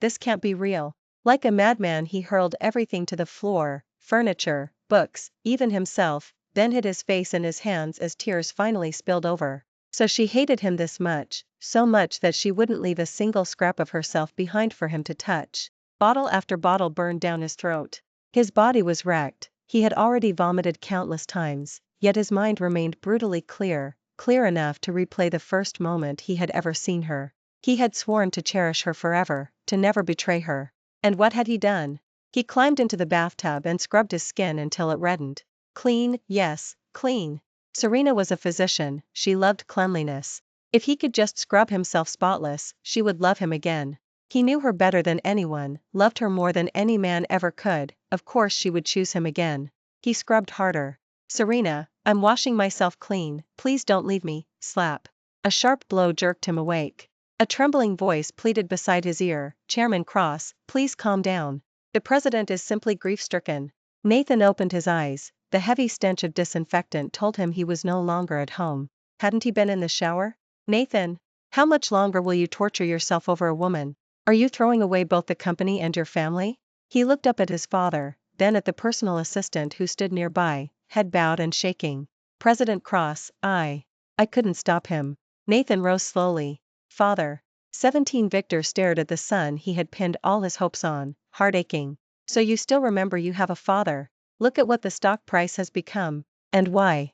this can't be real. Like a madman he hurled everything to the floor, furniture, books, even himself, then hid his face in his hands as tears finally spilled over. So she hated him this much, so much that she wouldn't leave a single scrap of herself behind for him to touch. Bottle after bottle burned down his throat. His body was wrecked, he had already vomited countless times, yet his mind remained brutally clear, clear enough to replay the first moment he had ever seen her. He had sworn to cherish her forever, to never betray her. And what had he done? He climbed into the bathtub and scrubbed his skin until it reddened. Clean, yes, clean. Serena was a physician, she loved cleanliness. If he could just scrub himself spotless, she would love him again. He knew her better than anyone, loved her more than any man ever could, of course she would choose him again. He scrubbed harder. Serena, I'm washing myself clean, please don't leave me, slap. A sharp blow jerked him awake. A trembling voice pleaded beside his ear, Chairman Cross, please calm down. The president is simply grief-stricken. Nathan opened his eyes. The heavy stench of disinfectant told him he was no longer at home. Hadn't he been in the shower? Nathan, how much longer will you torture yourself over a woman? Are you throwing away both the company and your family? He looked up at his father, then at the personal assistant who stood nearby, head bowed and shaking. President Cross, I couldn't stop him. Nathan rose slowly. Father. 17 Victor stared at the son he had pinned all his hopes on, heart aching. So you still remember you have a father. Look at what the stock price has become. And why?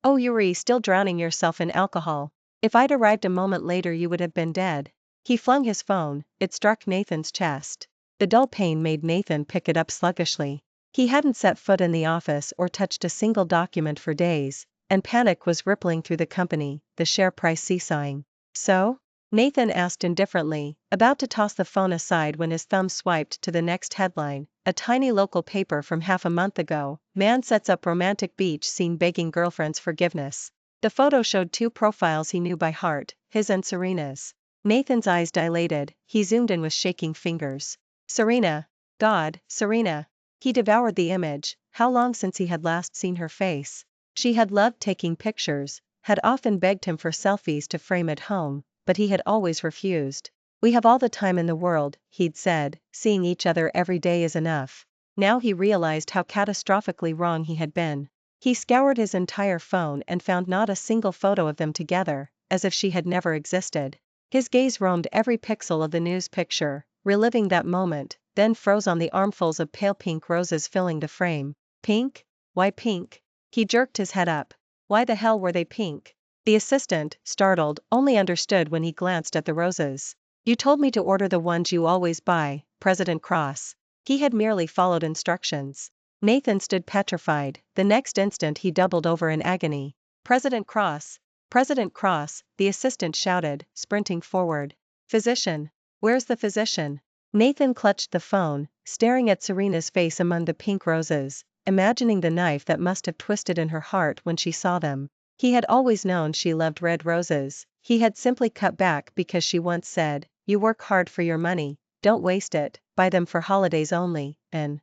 Oh, you're still drowning yourself in alcohol. If I'd arrived a moment later you would have been dead. He flung his phone, it struck Nathan's chest. The dull pain made Nathan pick it up sluggishly. He hadn't set foot in the office or touched a single document for days, and panic was rippling through the company, the share price seesawing. So? Nathan asked indifferently, about to toss the phone aside when his thumb swiped to the next headline, a tiny local paper from half a month ago, man sets up romantic beach scene begging girlfriend's forgiveness. The photo showed 2 profiles he knew by heart, his and Serena's. Nathan's eyes dilated, he zoomed in with shaking fingers. Serena. God, Serena. He devoured the image. How long since he had last seen her face? She had loved taking pictures, had often begged him for selfies to frame at home, but he had always refused. We have all the time in the world, he'd said, seeing each other every day is enough. Now he realized how catastrophically wrong he had been. He scoured his entire phone and found not a single photo of them together, as if she had never existed. His gaze roamed every pixel of the news picture, reliving that moment, then froze on the armfuls of pale pink roses filling the frame. Pink? Why pink? He jerked his head up. Why the hell were they pink? The assistant, startled, only understood when he glanced at the roses. You told me to order the ones you always buy, President Cross. He had merely followed instructions. Nathan stood petrified, the next instant he doubled over in agony. President Cross, the assistant shouted, sprinting forward. Physician. Where's the physician? Nathan clutched the phone, staring at Serena's face among the pink roses, imagining the knife that must have twisted in her heart when she saw them. He had always known she loved red roses, he had simply cut back because she once said, you work hard for your money, don't waste it, buy them for holidays only, and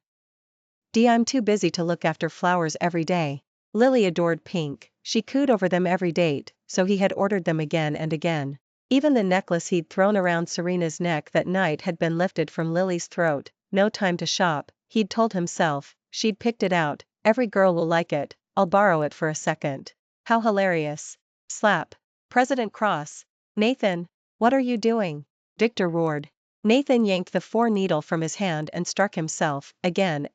I'm too busy to look after flowers every day. Lily adored pink, she cooed over them every date, so he had ordered them again and again. Even the necklace he'd thrown around Serena's neck that night had been lifted from Lily's throat. No time to shop, he'd told himself, she'd picked it out, every girl will like it, I'll borrow it for a second. How hilarious. Slap. President Cross. Nathan. What are you doing? Victor roared. Nathan yanked the 4-needle from his hand and struck himself, again.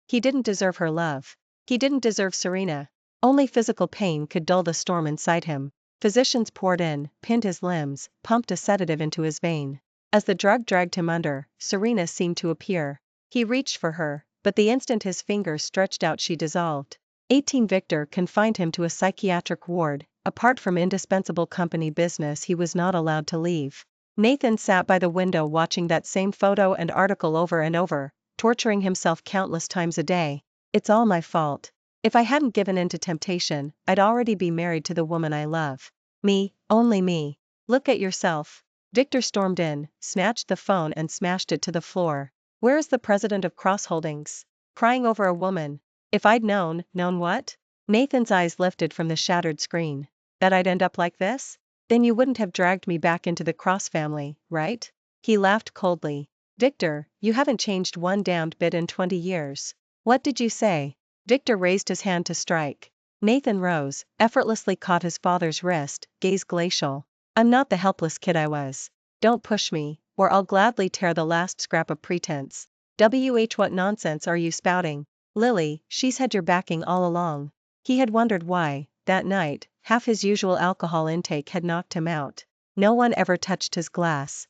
He didn't deserve her love. He didn't deserve Serena. Only physical pain could dull the storm inside him. Physicians poured in, pinned his limbs, pumped a sedative into his vein. As the drug dragged him under, Serena seemed to appear. He reached for her, but the instant his fingers stretched out she dissolved. 18 Victor confined him to a psychiatric ward. Apart from indispensable company business he was not allowed to leave. Nathan sat by the window watching that same photo and article over and over, torturing himself countless times a day. It's all my fault. If I hadn't given in to temptation, I'd already be married to the woman I love. Me, only me. Look at yourself. Victor stormed in, snatched the phone and smashed it to the floor. Where is the president of Cross Holdings? Crying over a woman. If I'd known what? Nathan's eyes lifted from the shattered screen. That I'd end up like this? Then you wouldn't have dragged me back into the Cross family, right? He laughed coldly. Victor, you haven't changed one damned bit in 20 years. What did you say? Victor raised his hand to strike. Nathan rose, effortlessly caught his father's wrist, gaze glacial. I'm not the helpless kid I was. Don't push me, or I'll gladly tear the last scrap of pretense. What nonsense are you spouting? Lily, she's had your backing all along. He had wondered why, that night, half his usual alcohol intake had knocked him out. No one ever touched his glass.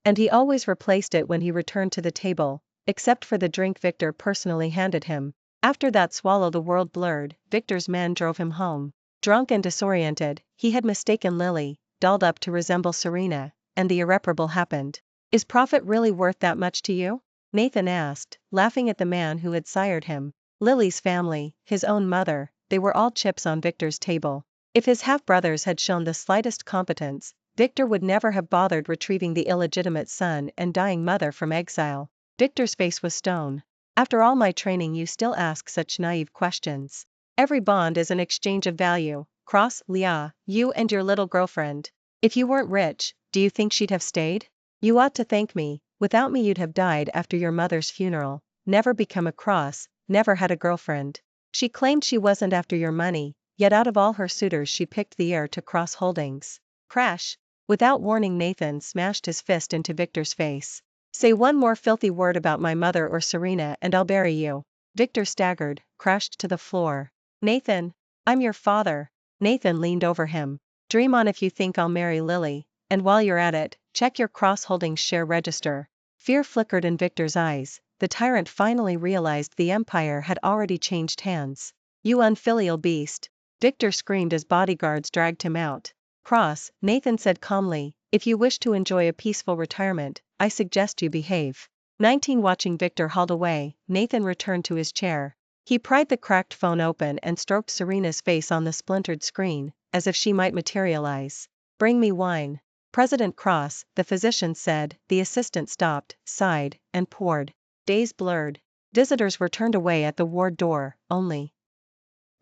And he always replaced it when he returned to the table, except for the drink Victor personally handed him. After that swallow the world blurred, Victor's men drove him home. Drunk and disoriented, he had mistaken Lily, dolled up to resemble Serena, and the irreparable happened. Is profit really worth that much to you? Nathan asked, laughing at the man who had sired him. Lily's family, his own mother, they were all chips on Victor's table. If his half-brothers had shown the slightest competence, Victor would never have bothered retrieving the illegitimate son and dying mother from exile. Victor's face was stone. After all my training you still ask such naive questions. Every bond is an exchange of value. Cross, Leah, you and your little girlfriend. If you weren't rich, do you think she'd have stayed? You ought to thank me. Without me you'd have died after your mother's funeral, never become a cross, never had a girlfriend. She claimed she wasn't after your money, yet out of all her suitors she picked the heir to Cross Holdings. Crash. Without warning Nathan smashed his fist into Victor's face. Say one more filthy word about my mother or Serena and I'll bury you. Victor staggered, crashed to the floor. Nathan, I'm your father. Nathan leaned over him. Dream on if you think I'll marry Lily, and while you're at it, check your Cross Holdings share register. Fear flickered in Victor's eyes. The tyrant finally realized the empire had already changed hands. You unfilial beast. Victor screamed as bodyguards dragged him out. Cross, Nathan said calmly, if you wish to enjoy a peaceful retirement, I suggest you behave. 19 Watching Victor hauled away, Nathan returned to his chair. He pried the cracked phone open and stroked Serena's face on the splintered screen, as if she might materialize. Bring me wine. President Cross, the physician said. The assistant stopped, sighed, and poured. Days blurred. Visitors were turned away at the ward door, only.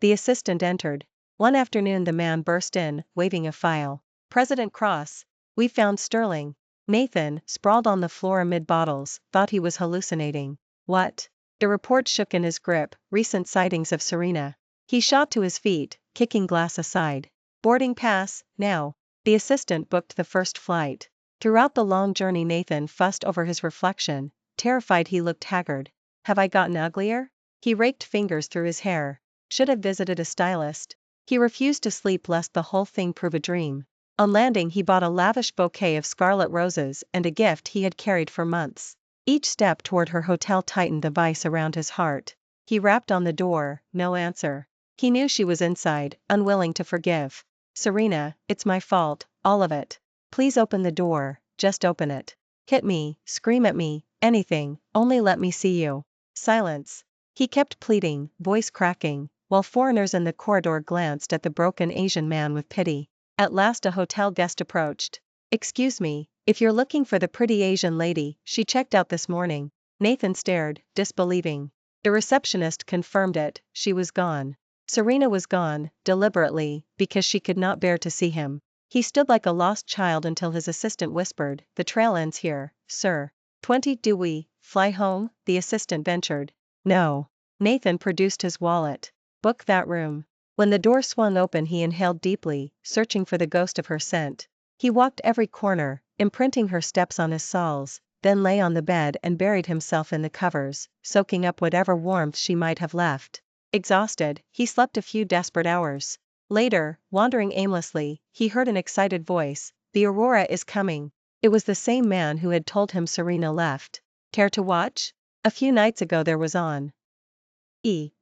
The assistant entered. One afternoon the man burst in, waving a file. President Cross. We found Sterling. Nathan, sprawled on the floor amid bottles, thought he was hallucinating. What? The report shook in his grip, recent sightings of Serena. He shot to his feet, kicking glass aside. Boarding pass, now. The assistant booked the first flight. Throughout the long journey Nathan fussed over his reflection, terrified he looked haggard. Have I gotten uglier? He raked fingers through his hair. Should have visited a stylist. He refused to sleep lest the whole thing prove a dream. On landing he bought a lavish bouquet of scarlet roses and a gift he had carried for months. Each step toward her hotel tightened the vice around his heart. He rapped on the door, no answer. He knew she was inside, unwilling to forgive. Serena, it's my fault, all of it. Please open the door, just open it. Hit me, scream at me, anything, only let me see you. Silence. He kept pleading, voice cracking, while foreigners in the corridor glanced at the broken Asian man with pity. At last a hotel guest approached. Excuse me, if you're looking for the pretty Asian lady, she checked out this morning. Nathan stared, disbelieving. The receptionist confirmed it, she was gone. Serena was gone, deliberately, because she could not bear to see him. He stood like a lost child until his assistant whispered, the trail ends here, sir. 20 Do we fly home? The assistant ventured. No. Nathan produced his wallet. Book that room. When the door swung open he inhaled deeply, searching for the ghost of her scent. He walked every corner, imprinting her steps on his soles, then lay on the bed and buried himself in the covers, soaking up whatever warmth she might have left. Exhausted, he slept a few desperate hours. Later, wandering aimlessly, he heard an excited voice, "The Aurora is coming." It was the same man who had told him Serena left. Care to watch? A few nights ago there was on.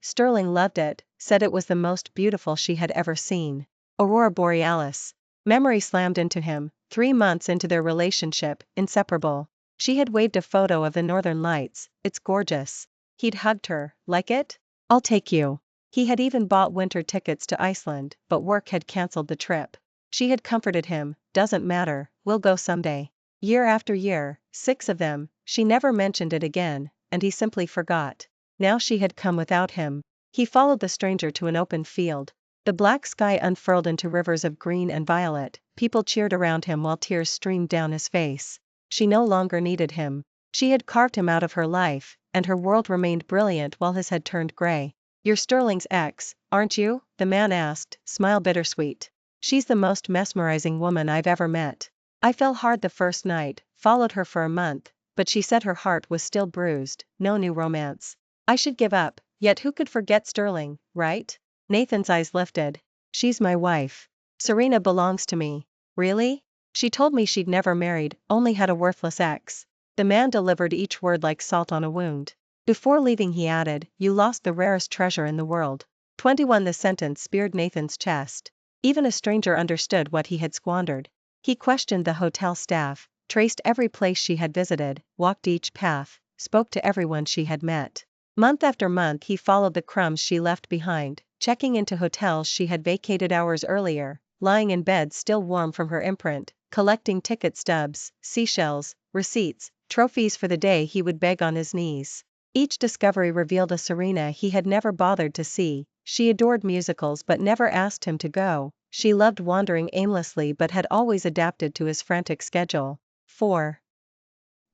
Sterling loved it, said it was the most beautiful she had ever seen. Aurora Borealis. Memory slammed into him, 3 months into their relationship, inseparable. She had waved a photo of the northern lights, "It's gorgeous." He'd hugged her, "Like it? I'll take you." He had even bought winter tickets to Iceland, but work had cancelled the trip. She had comforted him, "Doesn't matter, we'll go someday." Year after year, 6 of them, she never mentioned it again, and he simply forgot. Now she had come without him. He followed the stranger to an open field. The black sky unfurled into rivers of green and violet, people cheered around him while tears streamed down his face. She no longer needed him. She had carved him out of her life, and her world remained brilliant while his had turned gray. "You're Sterling's ex, aren't you?" the man asked, smile bittersweet. "She's the most mesmerizing woman I've ever met. I fell hard the first night, followed her for a month, but she said her heart was still bruised, no new romance. I should give up, yet who could forget Sterling, right?" Nathan's eyes lifted. "She's my wife. Serena belongs to me." "Really? She told me she'd never married, only had a worthless ex." The man delivered each word like salt on a wound. Before leaving he added, "You lost the rarest treasure in the world." 21 The sentence speared Nathan's chest. Even a stranger understood what he had squandered. He questioned the hotel staff, traced every place she had visited, walked each path, spoke to everyone she had met. Month after month he followed the crumbs she left behind, checking into hotels she had vacated hours earlier, lying in bed still warm from her imprint, collecting ticket stubs, seashells, receipts, trophies for the day he would beg on his knees. Each discovery revealed a Serena he had never bothered to see. She adored musicals but never asked him to go. She loved wandering aimlessly but had always adapted to his frantic schedule.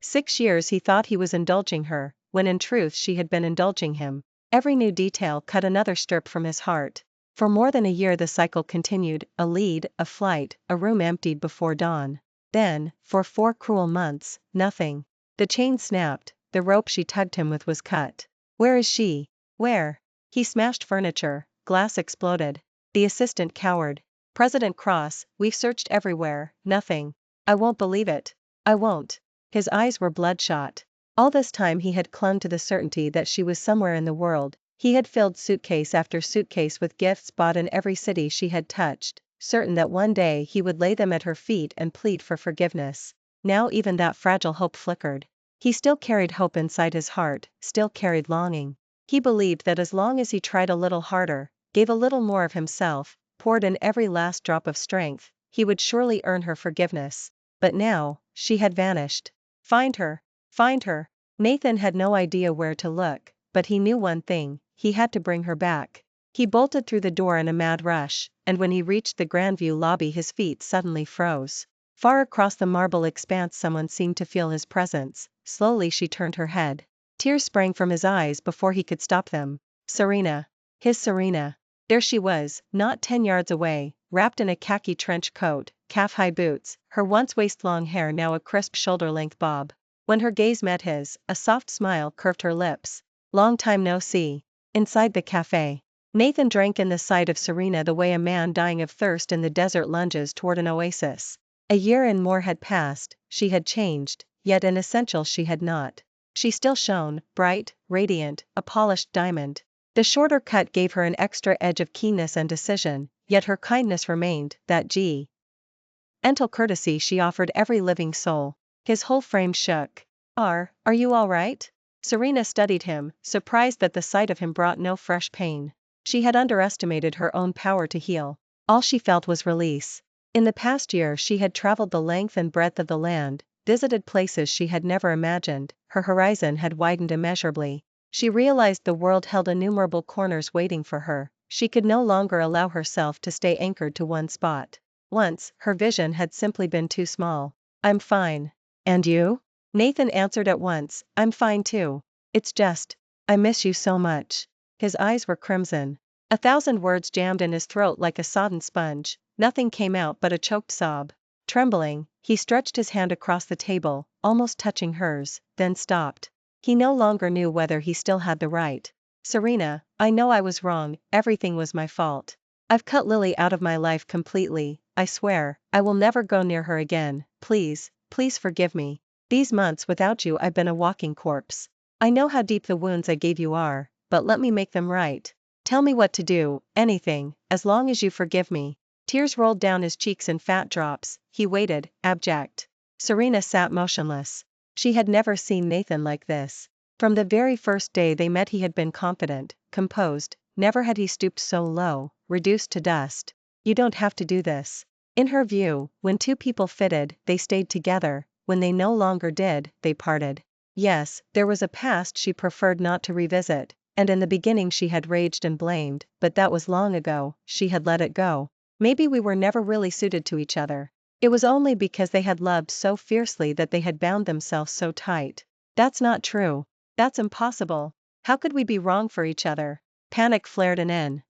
6 years he thought he was indulging her, when in truth she had been indulging him. Every new detail cut another strip from his heart. For more than a year the cycle continued, a lead, a flight, a room emptied before dawn. Then, for 4 cruel months, nothing. The chain snapped, the rope she tugged him with was cut. "Where is she? Where?" He smashed furniture, glass exploded. The assistant cowered. "President Cross, we've searched everywhere, nothing." "I won't believe it. I won't." His eyes were bloodshot. All this time he had clung to the certainty that she was somewhere in the world. He had filled suitcase after suitcase with gifts bought in every city she had touched, certain that one day he would lay them at her feet and plead for forgiveness. Now even that fragile hope flickered. He still carried hope inside his heart, still carried longing. He believed that as long as he tried a little harder, gave a little more of himself, poured in every last drop of strength, he would surely earn her forgiveness. But now, she had vanished. Find her! Find her! Nathan had no idea where to look, but he knew one thing, he had to bring her back. He bolted through the door in a mad rush, and when he reached the Grandview lobby his feet suddenly froze. Far across the marble expanse someone seemed to feel his presence. Slowly she turned her head. Tears sprang from his eyes before he could stop them. Serena. His Serena. There she was, not 10 yards away, wrapped in a khaki trench coat, calf-high boots, her once waist-long hair now a crisp shoulder-length bob. When her gaze met his, a soft smile curved her lips. "Long time no see." Inside the cafe, Nathan drank in the sight of Serena the way a man dying of thirst in the desert lunges toward an oasis. A year and more had passed, she had changed, yet in essentials she had not. She still shone, bright, radiant, a polished diamond. The shorter cut gave her an extra edge of keenness and decision, yet her kindness remained, that gentle courtesy she offered every living soul. His whole frame shook. Are you all right?" Serena studied him, surprised that the sight of him brought no fresh pain. She had underestimated her own power to heal. All she felt was release. In the past year she had traveled the length and breadth of the land, visited places she had never imagined, her horizon had widened immeasurably. She realized the world held innumerable corners waiting for her. She could no longer allow herself to stay anchored to one spot. Once, her vision had simply been too small. "I'm fine. And you?" Nathan answered at once, "I'm fine too. It's just, I miss you so much." His eyes were crimson. 1,000 words jammed in his throat like a sodden sponge. Nothing came out but a choked sob. Trembling, he stretched his hand across the table, almost touching hers, then stopped. He no longer knew whether he still had the right. Serena, I know I was wrong, everything was my fault. I've cut Lily out of my life completely, I swear, I will never go near her again, please, please forgive me. These months without you I've been a walking corpse. I know how deep the wounds I gave you are, but let me make them right. Tell me what to do, anything, as long as you forgive me. Tears rolled down his cheeks in fat drops. He waited, abject. Serena sat motionless. She had never seen Nathan like this. From the very first day they met he had been confident, composed, never had he stooped so low, reduced to dust. You don't have to do this. In her view, when two people fitted, they stayed together, when they no longer did, they parted. Yes, there was a past she preferred not to revisit, and in the beginning she had raged and blamed, but that was long ago, she had let it go. Maybe we were never really suited to each other. It was only because they had loved so fiercely that they had bound themselves so tight. That's not true. That's impossible. How could we be wrong for each other? Panic flared in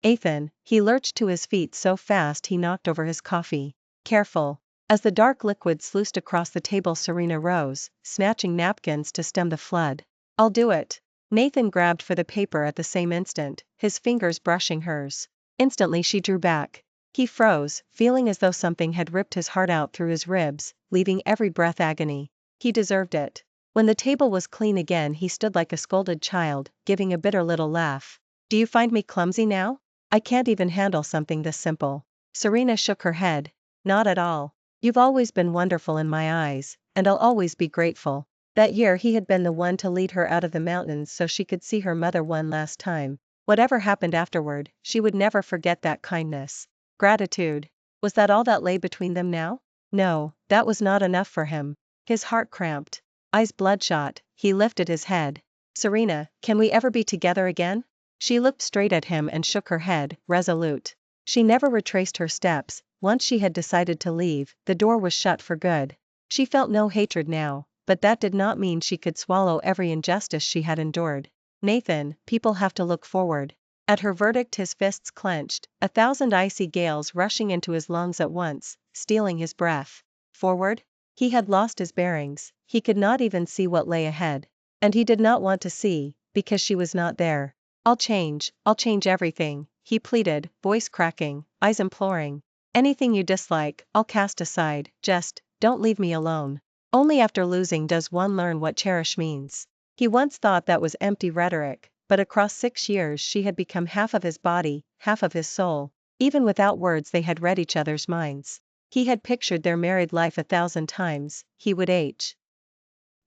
Nathan. He lurched to his feet so fast he knocked over his coffee. Careful. As the dark liquid sluiced across the table, Serena rose, snatching napkins to stem the flood. I'll do it. Nathan grabbed for the paper at the same instant, his fingers brushing hers. Instantly she drew back. He froze, feeling as though something had ripped his heart out through his ribs, leaving every breath agony. He deserved it. When the table was clean again he stood like a scolded child, giving a bitter little laugh. Do you find me clumsy now? I can't even handle something this simple. Serena shook her head. Not at all. You've always been wonderful in my eyes, and I'll always be grateful. That year he had been the one to lead her out of the mountains so she could see her mother one last time. Whatever happened afterward, she would never forget that kindness. Gratitude. Was that all that lay between them now? No, that was not enough for him. His heart cramped. Eyes bloodshot, he lifted his head. Serena, can we ever be together again? She looked straight at him and shook her head, resolute. She never retraced her steps. Once she had decided to leave, the door was shut for good. She felt no hatred now, but that did not mean she could swallow every injustice she had endured. Nathan, people have to look forward. At her verdict his fists clenched, 1,000 icy gales rushing into his lungs at once, stealing his breath. Forward? He had lost his bearings, he could not even see what lay ahead. And he did not want to see, because she was not there. I'll change everything, he pleaded, voice cracking, eyes imploring. Anything you dislike, I'll cast aside, just, don't leave me alone. Only after losing does one learn what cherish means. He once thought that was empty rhetoric, but across 6 years she had become half of his body, half of his soul. Even without words they had read each other's minds. He had pictured their married life 1,000 times. He would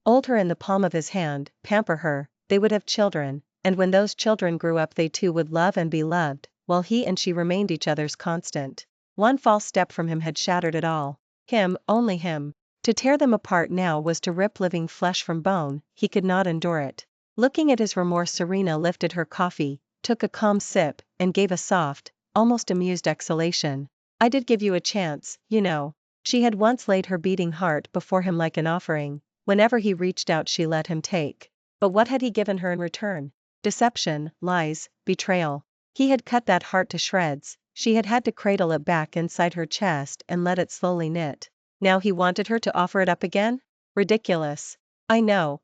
hold her in the palm of his hand, pamper her, they would have children, and when those children grew up they too would love and be loved, while he and she remained each other's constant. One false step from him had shattered it all. Him, only him. To tear them apart now was to rip living flesh from bone. He could not endure it. Looking at his remorse, Serena lifted her coffee, took a calm sip, and gave a soft, almost amused exhalation. I did give you a chance, you know. She had once laid her beating heart before him like an offering. Whenever he reached out she let him take. But what had he given her in return? Deception, lies, betrayal. He had cut that heart to shreds. She had had to cradle it back inside her chest and let it slowly knit. Now he wanted her to offer it up again? Ridiculous. I know.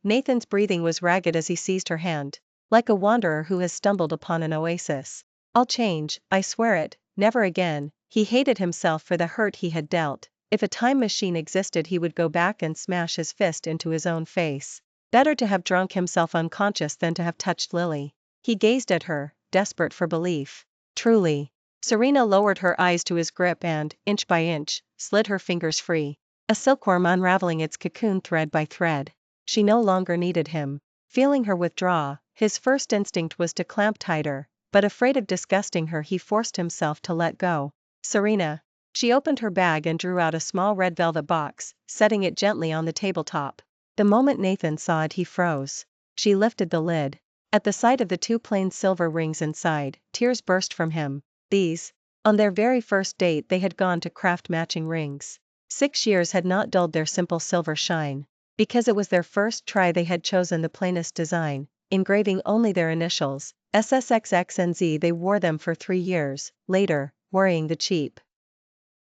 Nathan's breathing was ragged as he seized her hand. Like a wanderer who has stumbled upon an oasis. I'll change, I swear it, never again. He hated himself for the hurt he had dealt. If a time machine existed he would go back and smash his fist into his own face. Better to have drunk himself unconscious than to have touched Lily. He gazed at her, desperate for belief. Truly. Serena lowered her eyes to his grip and, inch by inch, slid her fingers free. A silkworm unraveling its cocoon thread by thread. She no longer needed him. Feeling her withdraw, his first instinct was to clamp tighter, but afraid of disgusting her he forced himself to let go. Serena. She opened her bag and drew out a small red velvet box, setting it gently on the tabletop. The moment Nathan saw it he froze. She lifted the lid. At the sight of the 2 plain silver rings inside, tears burst from him. These. On their very first date they had gone to craft matching rings. 6 years had not dulled their simple silver shine. Because it was their first try they had chosen the plainest design, engraving only their initials, SSXXNZ. They wore them for 3 years, later, worrying the cheap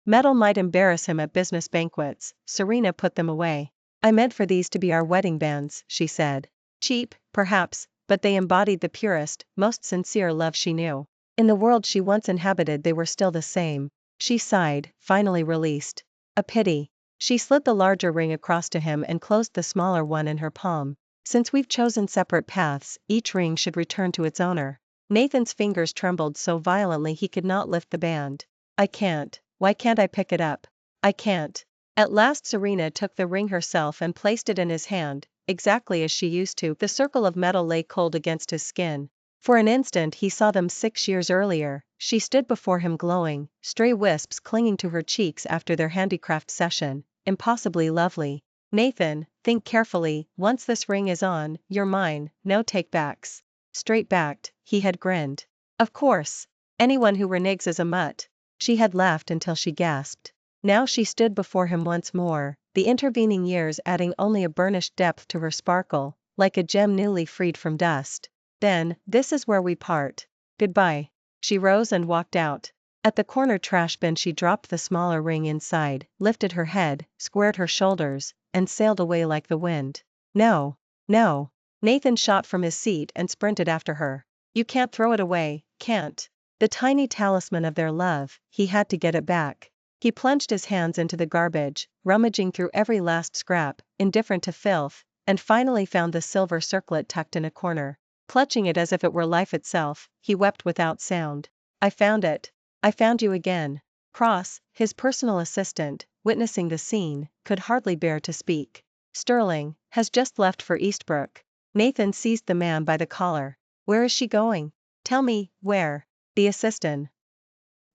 Metal might embarrass him at business banquets. Serena put them away. I meant for these to be our wedding bands, she said. Cheap, perhaps, but they embodied the purest, most sincere love she knew. In the world she once inhabited they were still the same. She sighed, finally released. A pity. She slid the larger ring across to him and closed the smaller one in her palm. Since we've chosen separate paths, each ring should return to its owner. Nathan's fingers trembled so violently he could not lift the band. I can't. Why can't I pick it up? I can't. At last Serena took the ring herself and placed it in his hand, exactly as she used to. The circle of metal lay cold against his skin. For an instant he saw them 6 years earlier. She stood before him glowing, stray wisps clinging to her cheeks after their handicraft session, impossibly lovely. Nathan, think carefully, once this ring is on, you're mine, no take-backs. Straight-backed, he had grinned. Of course. Anyone who reneges is a mutt. She had laughed until she gasped. Now she stood before him once more, the intervening years adding only a burnished depth to her sparkle, like a gem newly freed from dust. Then, this is where we part. Goodbye. She rose and walked out. At the corner trash bin she dropped the smaller ring inside, lifted her head, squared her shoulders, and sailed away like the wind. No. No. Nathan shot from his seat and sprinted after her. You can't throw it away, can't. The tiny talisman of their love, he had to get it back. He plunged his hands into the garbage, rummaging through every last scrap, indifferent to filth, and finally found the silver circlet tucked in a corner. Clutching it as if it were life itself, he wept without sound. I found it. I found you again. Cross, his personal assistant, witnessing the scene, could hardly bear to speak. Sterling has just left for Eastbrook. Nathan seized the man by the collar. Where is she going? Tell me, where? The assistant.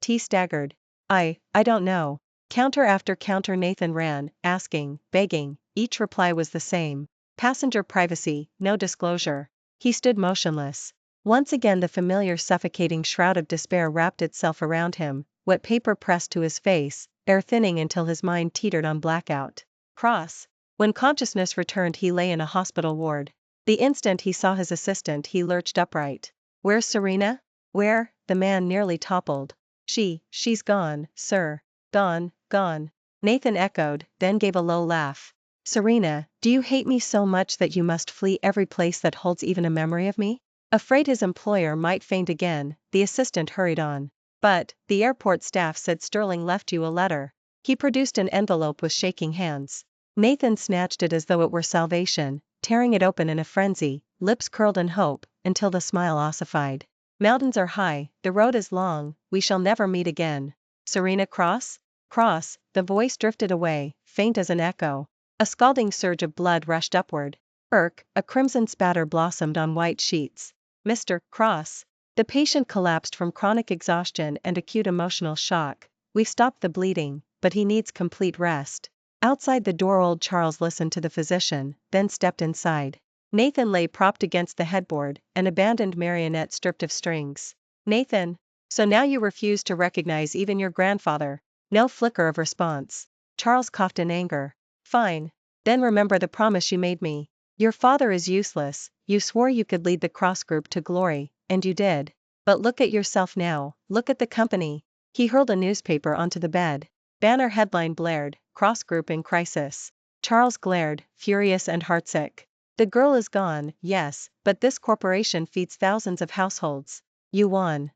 T staggered. I don't know. Counter after counter Nathan ran, asking, begging, each reply was the same. Passenger privacy, no disclosure. He stood motionless. Once again the familiar suffocating shroud of despair wrapped itself around him, wet paper pressed to his face, air thinning until his mind teetered on blackout. Cross. When consciousness returned he lay in a hospital ward. The instant he saw his assistant he lurched upright. Where's Serena? Where? The man nearly toppled. She's gone, sir. Gone. Nathan echoed, then gave a low laugh. Serena, do you hate me so much that you must flee every place that holds even a memory of me? Afraid his employer might faint again, the assistant hurried on. But, the airport staff said Sterling left you a letter. He produced an envelope with shaking hands. Nathan snatched it as though it were salvation, tearing it open in a frenzy, lips curled in hope, until the smile ossified. Mountains are high, the road is long, we shall never meet again. Serena Cross? Cross, the voice drifted away, faint as an echo. A scalding surge of blood rushed upward. A crimson spatter blossomed on white sheets. Mr. Cross. The patient collapsed from chronic exhaustion and acute emotional shock. We've stopped the bleeding, but he needs complete rest. Outside the door old Charles listened to the physician, then stepped inside. Nathan lay propped against the headboard, an abandoned marionette stripped of strings. Nathan. So now you refuse to recognize even your grandfather. No flicker of response. Charles coughed in anger. Fine. Then remember the promise you made me. Your father is useless, you swore you could lead the Cross Group to glory, and you did. But look at yourself now, look at the company. He hurled a newspaper onto the bed. Banner headline blared, Cross Group in crisis. Charles glared, furious and heartsick. The girl is gone, yes, but this corporation feeds thousands of households. You won.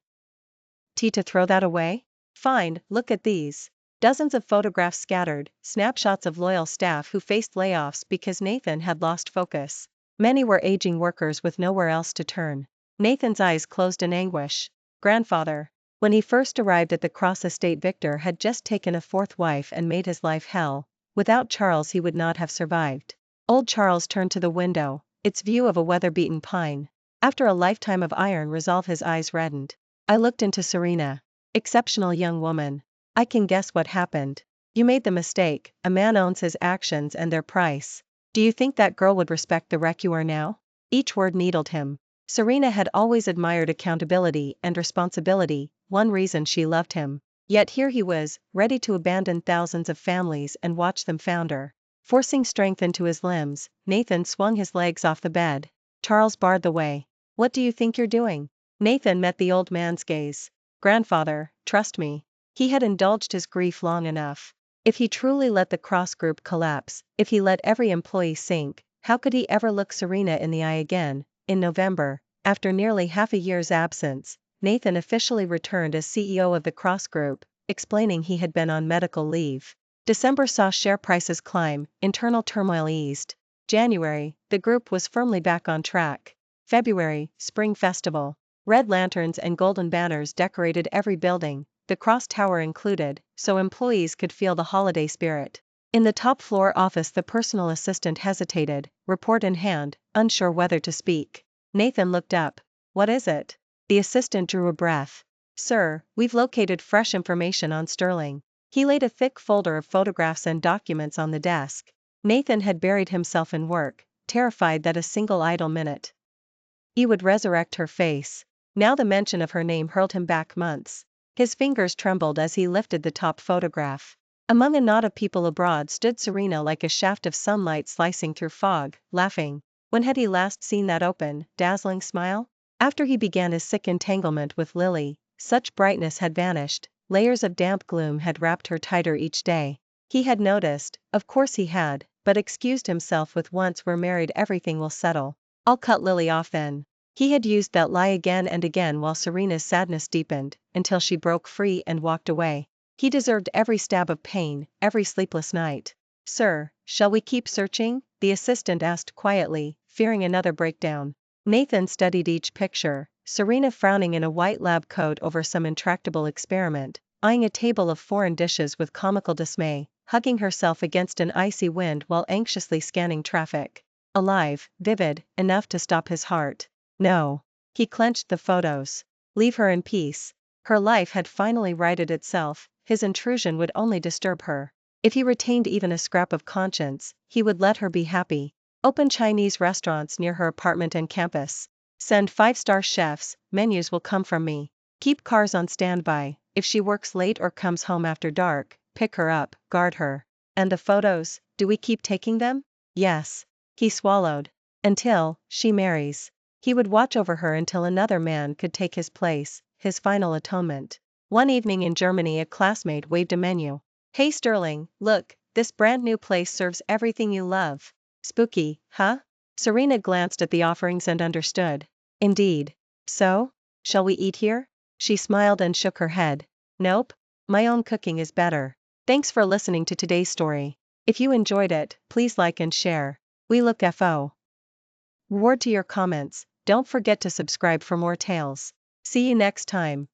To throw that away? Fine, look at these. Dozens of photographs scattered, snapshots of loyal staff who faced layoffs because Nathan had lost focus. Many were aging workers with nowhere else to turn. Nathan's eyes closed in anguish. Grandfather. When he first arrived at the Cross estate, Victor had just taken a fourth wife and made his life hell. Without Charles he would not have survived. Old Charles turned to the window, its view of a weather-beaten pine. After a lifetime of iron resolve his eyes reddened. I looked into Serena. Exceptional young woman. I can guess what happened. You made the mistake, a man owns his actions and their price. Do you think that girl would respect the wreck you are now? Each word needled him. Serena had always admired accountability and responsibility, one reason she loved him. Yet here he was, ready to abandon thousands of families and watch them founder. Forcing strength into his limbs, Nathan swung his legs off the bed. Charles barred the way. What do you think you're doing? Nathan met the old man's gaze. Grandfather, trust me. He had indulged his grief long enough. If he truly let the cross group collapse, if he let every employee sink, how could he ever look Serena in the eye again? In November, after nearly half a year's absence, Nathan officially returned as CEO of the cross group, explaining he had been on medical leave. December saw share prices climb, internal turmoil eased. January, the group was firmly back on track. February, Spring Festival. Red lanterns and golden banners decorated every building, the cross tower included, so employees could feel the holiday spirit. In the top floor office, the personal assistant hesitated, report in hand, unsure whether to speak. Nathan looked up. What is it? The assistant drew a breath. Sir, we've located fresh information on Sterling. He laid a thick folder of photographs and documents on the desk. Nathan had buried himself in work, terrified that a single idle minute would resurrect her face. Now the mention of her name hurled him back months. His fingers trembled as he lifted the top photograph. Among a knot of people abroad stood Serena like a shaft of sunlight slicing through fog, laughing. When had he last seen that open, dazzling smile? After he began his sick entanglement with Lily, such brightness had vanished, layers of damp gloom had wrapped her tighter each day. He had noticed, of course he had, but excused himself with once we're married everything will settle. I'll cut Lily off then. He had used that lie again and again while Serena's sadness deepened, until she broke free and walked away. He deserved every stab of pain, every sleepless night. Sir, shall we keep searching? The assistant asked quietly, fearing another breakdown. Nathan studied each picture, Serena frowning in a white lab coat over some intractable experiment, eyeing a table of foreign dishes with comical dismay, hugging herself against an icy wind while anxiously scanning traffic. Alive, vivid, enough to stop his heart. No. He clenched the photos. Leave her in peace. Her life had finally righted itself, his intrusion would only disturb her. If he retained even a scrap of conscience, he would let her be happy. Open Chinese restaurants near her apartment and campus. Send 5-star chefs, menus will come from me. Keep cars on standby, if she works late or comes home after dark, pick her up, guard her. And the photos, do we keep taking them? Yes. He swallowed. Until she marries. He would watch over her until another man could take his place, his final atonement. One evening in Germany, a classmate waved a menu. Hey Sterling, look, this brand new place serves everything you love. Spooky, huh? Serena glanced at the offerings and understood. Indeed. So? Shall we eat here? She smiled and shook her head. Nope. My own cooking is better. Thanks for listening to today's story. If you enjoyed it, please like and share. We look forward to your comments. Don't forget to subscribe for more tales. See you next time.